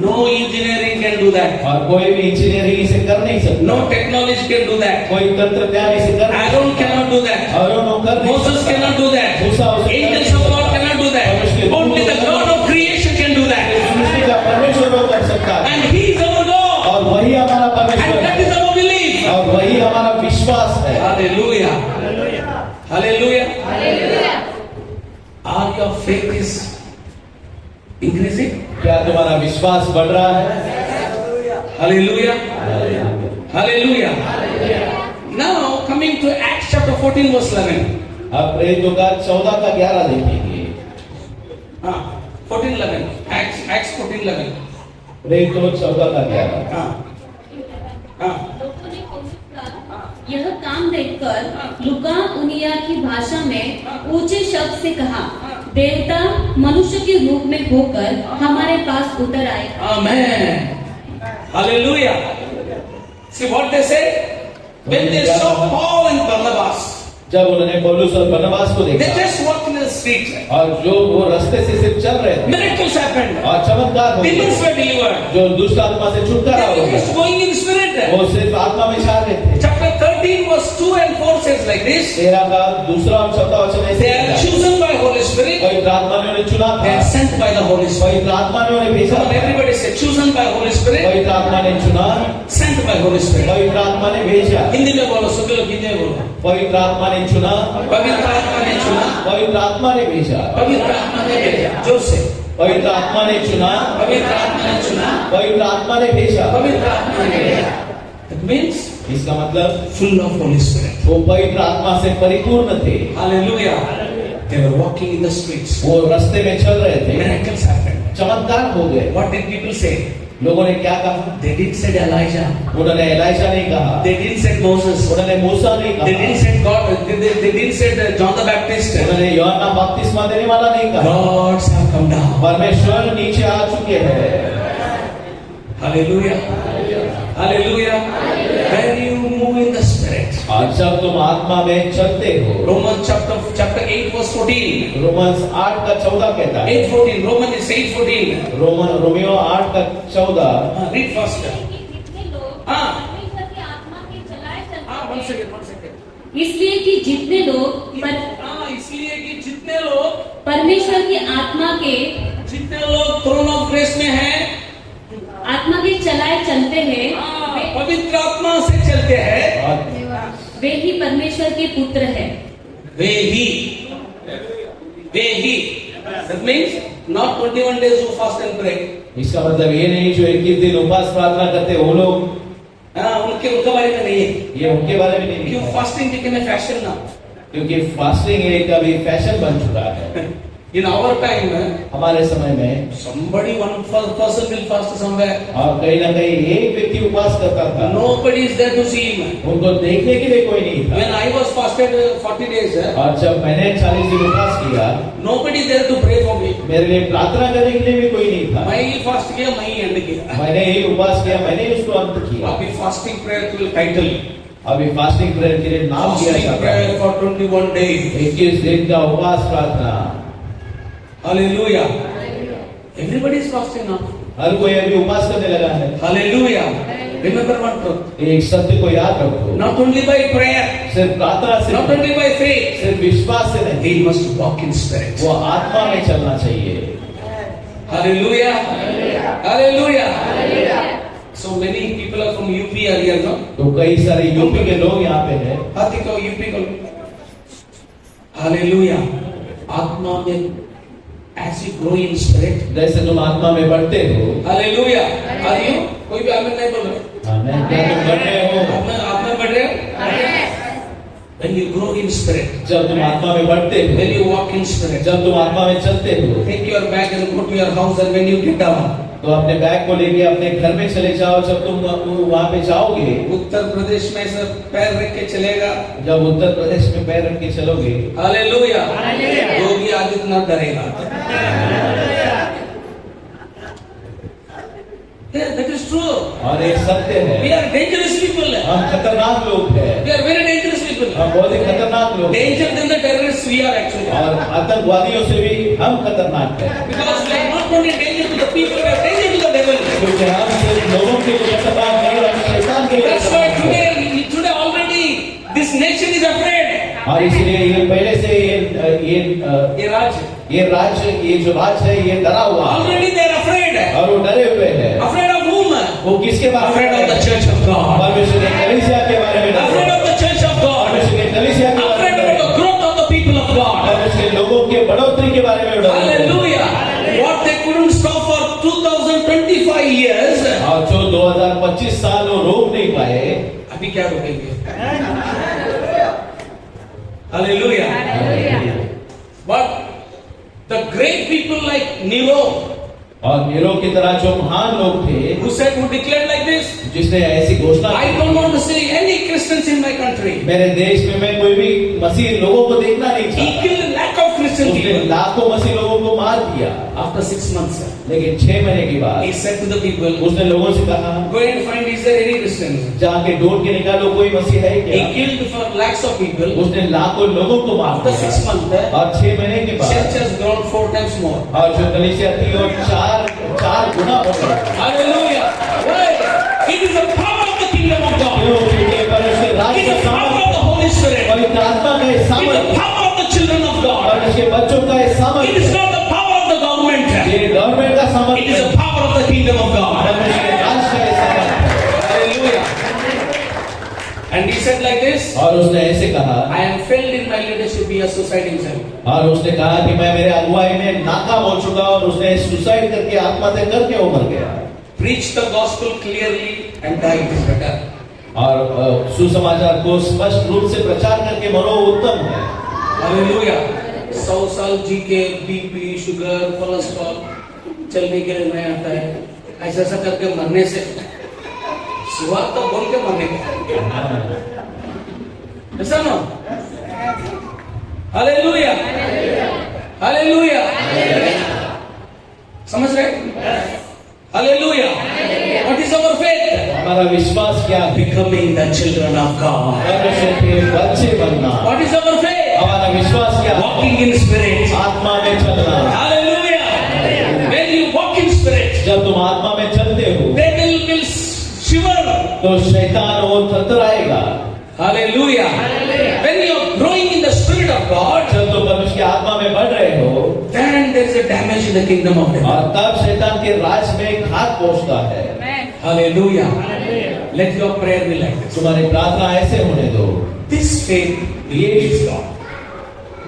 No engineering can do that. और कोई भी इंजीनियरिंग इसे कर नहीं सकता, No technology can do that. कोई तंत्र ज्ञान इसे कर नहीं Aaron cannot do that. सकता, आरोन वो कर नहीं Moses सकता, cannot do that. मूसा उसे कर Angels नहीं of सकता, God cannot do that. Only the God of creation can do that. सृष्टि का परमेश्वर वो कर सकता है, And He is our God. और वही हमारा And परमेश्वर that है, is our belief. और वही हमारा विश्वास है। Hallelujah. Hallelujah. Hallelujah. Are your faith is increasing? क्या तुम्हारा विश्वास बढ़ रहा है? Hallelujah. Hallelujah. Now coming to Acts chapter 14 verse 11. अब प्रेरितों का 14:11 देखेंगे। 14:11. Acts 14:11. प्रेरितों 14:11। लोगों ने पौलुस का यह काम देखकर लुका उनिया की भाषा में ऊंचे शब्द से कहा, देवता मनुष्य के रूप में होकर हमारे पास उतर आए। Amen. Hallelujah. See what they said? When they saw Paul and Barnabas, जब उन्होंने पौलुस और बरनबास को they देखा, just walked in the street. और जो वो रास्ते से सिर्फ चल रहे थे, Miracles happened. और चमत्कार हो Demons गए, were delivered. जो दुष्ट आत्मा से छुटकारा They हो were just गया, going in spirit. वो सिर्फ आत्मा में छा रहे थे। Chapter 13 verse 2 and 4 says like this. 13 का दूसरा और चौथा वचन ऐसे They are कहता है, chosen by Holy Spirit. पवित्र आत्मा ने उन्हें चुना They था, are sent by the Holy Spirit. पवित्र आत्मा ने उन्हें भेजा Come on, था, everybody say chosen by Holy Spirit, पवित्र आत्मा ने चुना, sent by Holy Spirit. पवित्र आत्मा ने भेजा, हिंदी में बोलो, सभी लोग हिंदी में बोलो. पवित्र आत्मा ने चुना, पवित्र आत्मा ने चुना, पवित्र आत्मा ने भेजा, पवित्र आत्मा ने भेजा. जोर से. पवित्र आत्मा ने चुना, पवित्र आत्मा ने चुना, पवित्र आत्मा ने भेजा। पवित्र आत्मा ने भेजा. It means इसका मतलब full of Holy Spirit. वो पवित्र आत्मा से परिपूर्ण थे, Hallelujah. They were walking in the streets. वो रास्ते में चल रहे थे, Miracles happened. चमत्कार हो गए। What did people say? लोगों ने क्या कहा? They didn't say Elijah. उन्होंने एलाइशा नहीं कहा, They didn't say Moses. उन्होंने मूसा नहीं They didn't कहा, say God. They didn't say John the Baptist. उन्होंने यूहन्ना बपतिस्मा देने वाला नहीं कहा। Gods have come down. परमेश्वर नीचे आ चुके हैं। Hallelujah. Hallelujah. When you move in the Spirit. और जब तुम आत्मा में चलते हो, Romans chapter 8 verse 14. रोमन्स 8:14 कहता है, 8:14. Romans is 8:14. Romeo 8:14। Read faster. जितने लोग हाँ। परमेश्वर की आत्मा के चलाए चलते One हैं, second. इसलिए कि जितने लोग इसलिए कि जितने लोग परमेश्वर की आत्मा थ्रोन ऑफ ग्रेस में हैं, आत्मा के चलाए चलते हैं, पवित्र आत्मा से चलते हैं, वे ही परमेश्वर के पुत्र हैं। वे ही that means not 21 days who fast and pray. इसका मतलब ये नहीं जो 21 दिन उपवास प्रार्थना करते वो लोग, उनके बारे में नहीं है. ये उनके बारे में नहीं क्यों है, fasting became a fashion now. क्योंकि फास्टिंग एक अभी फैशन बन चुका है। In our time, हमारे समय में somebody, one person will fast somewhere. और कहीं ना कहीं एक व्यक्ति उपवास करता था, Nobody is there to see him. उनको देखने के लिए कोई नहीं था। When I was fasted 40 days, और जब मैंने 40 दिन उपवास किया, nobody is there to pray for me. मेरे लिए प्रार्थना करने के लिए भी कोई नहीं था। मैं ही फास्ट किया, मैं ही एंड किया. मैंने ही उपवास किया, मैंने ही उसको अंत किया। अभी फास्टिंग प्रेयर के लिए टाइटल, अभी फास्टिंग प्रेयर के लिए नाम दिया फास्टिंग जाता प्रेयर है, फॉर 21 days. 21 दिन का उपवास प्रार्थना। Hallelujah. Everybody is fasting now. हर कोई अभी उपवास करने लगा है। Hallelujah. Remember one truth. एक सत्य को याद रखो, Not only by prayer, सिर्फ प्रार्थना से not only by faith, सिर्फ विश्वास से नहीं, he must walk in spirit. वो आत्मा में चलना चाहिए। Hallelujah. Hallelujah. So many people are from UP are here, no? तो कई सारे यूपी के लोग यहाँ पे हैं। हाथी को यूपी को। Hallelujah. आत्मा में as you grow in spirit. जैसे तुम आत्मा में बढ़ते हो। Hallelujah. Are you? कोई भी आमीन नहीं बोल रहे। आमीन। क्या तुम बढ़ रहे हो? आप में बढ़ रहे हो? When you grow in spirit. जब तुम आत्मा में बढ़ते हो। When you walk in spirit. जब तुम आत्मा में चलते हो। Take your bag and go to your house, and when you get down. तो अपने बैग को लेके अपने घर में चले जाओ। जब तुम वहाँ पे जाओगे, उत्तर प्रदेश में सब पैर रख के चलेगा। जब उत्तर प्रदेश में पैर रख के चलोगे, हालेलुया, योगी आदित्यनाथ डरेगा। That is true. और ये सत्य है। We are dangerous people. हम खतरनाक लोग हैं। We are very dangerous people. हम बहुत ही खतरनाक लोग हैं। Danger than the terrorists we are actually. और आतंकवादियों से भी हम खतरनाक हैं। Because we are not only danger to the people, we are danger to the devil. क्योंकि हम सिर्फ लोगों के लिए खतरनाक नहीं, हम शैतान के लिए That's why खतरनाक today already this nation is afraid. हैं। और इसलिए ये पहले से ये राज्य, ये जो राज्य है, ये डरा हुआ है। already they are afraid. और वो डरे हुए हैं। Afraid of whom? वो किसके बारे में? Afraid of the church of God. परमेश्वर के कलीसिया के बारे में डरे Afraid हैं। of the church of God. परमेश्वर के कलीसिया के बारे Afraid में of डरे the हैं। growth of the people of God. परमेश्वर के लोगों के बढ़ोतरी के बारे में डरे हैं। Hallelujah. What they couldn't stop for 2025 years. और जो 2025 साल वो रोक नहीं पाए, अभी क्या रोकेंगे? Hallelujah. But the great people like Nero, और नीरो की तरह जो महान लोग थे, who declared like this, जिसने ऐसी घोषणा I don't want to see any Christians in my country. मेरे देश में मैं कोई भी मसीह लोगों को देखना नहीं He चाहता। killed a lakh of Christian उसने people. लाखों मसीह लोगों को मार दिया। After 6 months, लेकिन 6 महीने के बाद he said to the people, उसने लोगों से कहा, go and find is there any Christians? जाके ढूंढ के निकालो कोई मसीह है He क्या? killed for lakhs of people. उसने लाखों लोगों को मार After 6 दिया। months, और 6 महीने के बाद church has grown 4 times more. और जो कलीसिया थी और चार गुना बढ़ गई। Hallelujah. Why? It is the power of the kingdom of God. क्यों? क्योंकि परमेश्वर राज It का is the power सामर्थ्य, of the Holy Spirit. पवित्र आत्मा का ये It is the सामर्थ्य, power of the children of God. परमेश्वर के बच्चों का ये It is सामर्थ्य, not the power of the government. ये गवर्नमेंट का It सामर्थ्य is the power of the kingdom of God. परमेश्वर के राज का ये सामर्थ्य। Hallelujah. And he said like this, और उसने ऐसे कहा, I am failed in my leadership, he has suicide himself. और उसने कहा कि मैं मेरे अगुवाई में नाकाम हो चुका, और उसने सुसाइड करके आत्महत्या करके वो मर गया। Preach the gospel clearly and die is better. और सुसमाचार को स्पष्ट रूप से प्रचार करके मरो उत्तम है। Hallelujah. 100 साल जी के बीपी, शुगर, कोलेस्ट्रॉल चलने के लिए नहीं आता है। ऐसा ऐसा करके मरने से शुरुआत तो बोल के मरने का, ऐसा ना? Hallelujah. Hallelujah. समझ रहे? Hallelujah. What is our faith? हमारा विश्वास क्या है? Becoming the children of God. परमेश्वर के बच्चे बनना। What is our faith? हमारा विश्वास क्या है? Walking in spirit. आत्मा में चलना। Hallelujah. When you walk in spirit, जब तुम आत्मा में चलते हो, devil will shiver. तो शैतान वो थरथराएगा। Hallelujah. When you are growing in the spirit of God, जब तुम परमेश्वर की आत्मा में बढ़ रहे हो, then there is a damage in the kingdom of heaven. और तब शैतान के राज में घात पहुंचता है। Hallelujah. Let your prayer be like this. तुम्हारी प्रार्थना ऐसे होने दो। This faith will please God.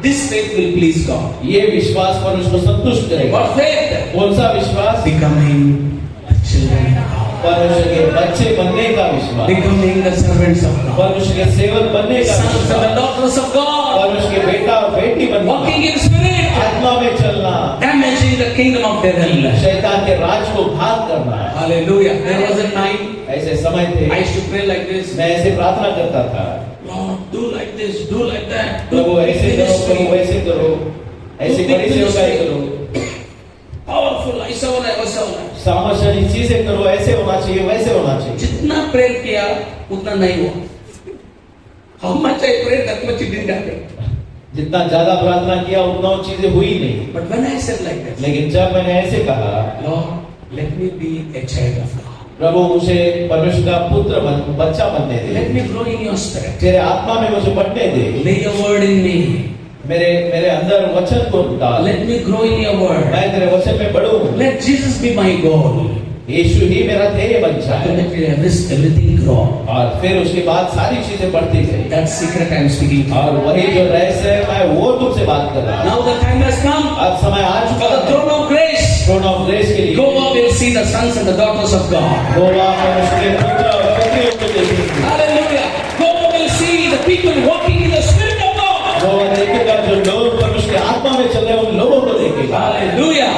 This faith will please God. ये विश्वास पर उसको संतुष्ट करेगा। What faith? कौन सा विश्वास? Becoming the children of God. परमेश्वर के बच्चे बनने का विश्वास, Becoming the servants of God. परमेश्वर के सेवक बनने का Sons and विश्वास, daughters of God. परमेश्वर के बेटा और बेटी बनना, Walking in spirit. आत्मा में चलना, Damaging the kingdom of devil. शैतान के राज को घात करना। Hallelujah. There was a time ऐसे समय थे, I used to pray like this. मैं ऐसे प्रार्थना करता था, Lord, do like this, do like that. प्रभु ऐसे करो, प्रभु वैसे करो, ऐसे बड़ी सेवकाई करो, Powerful. ऐसा होना है, वैसा होना है. सामर्थ्यशाली चीजें करो, ऐसे होना चाहिए, वैसे होना चाहिए। जितना प्रेयर किया उतना नहीं हुआ. How much I prayed, that much it didn't happen. जितना ज्यादा प्रार्थना किया उतना वो चीजें हुई नहीं। But when I said like this, लेकिन जब मैंने ऐसे कहा, Lord, let me be a child of God. प्रभु मुझे परमेश्वर का बच्चा बनने दे, Let me grow in your spirit. तेरे आत्मा में मुझे बढ़ने दे, Lay your word in me. मेरे अंदर वचन को डाल, Let me grow in your word. मैं तेरे वचन में बढ़ूं। Let Jesus be my goal. यीशु ही मेरा ध्येय बन जाए, Automatically everything grow. और फिर उसके बाद सारी चीजें बढ़ती गई। That secret I am speaking to. और वही जो रहस्य है, मैं वो तुमसे बात कर रहा हूँ। Now the time has come अब समय आ for चुका the है throne of grace. Throne of grace के लिए। Go up and see the sons and the daughters of God. वो वहाँ उसके पुत्र और पुत्रियों को देखेंगे। Hallelujah. Go up and see the people walking in the spirit of God. वो देखेगा जो लोग परमेश्वर की आत्मा में चल रहे हैं, उन लोगों को देखेगा। Hallelujah.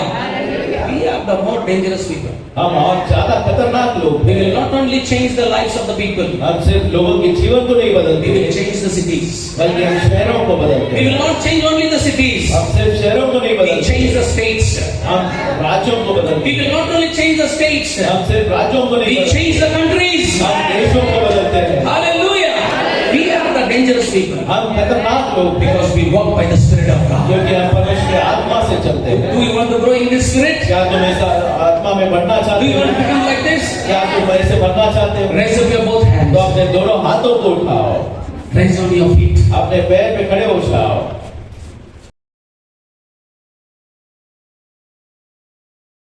We are the more dangerous people. हम और ज्यादा खतरनाक लोग We will हैं। not only change the lives of the people, हम सिर्फ लोगों के जीवन को नहीं we बदलते, will change the cities. बल्कि हम शहरों को बदलते We will हैं। not change only the cities. हम सिर्फ शहरों को नहीं We बदलते, change the states. हम राज्यों को बदलते We will हैं। not only change the states. हम सिर्फ राज्यों को नहीं We बदलते, change the countries. हम देशों को बदलते हैं। Hallelujah. We are the dangerous people हम खतरनाक लोग हैं, because we walk by the spirit of God. क्योंकि हम परमेश्वर की आत्मा से चलते हैं। Do you want to grow in this spirit? क्या तुम ऐसा आत्मा में बढ़ना Do चाहते you हो? want to become like this? क्या तुम ऐसे बनना चाहते हो? Raise up your both तो hands. अपने दोनों हाथों को उठाओ, Raise on your feet. अपने पैर पे खड़े हो जाओ।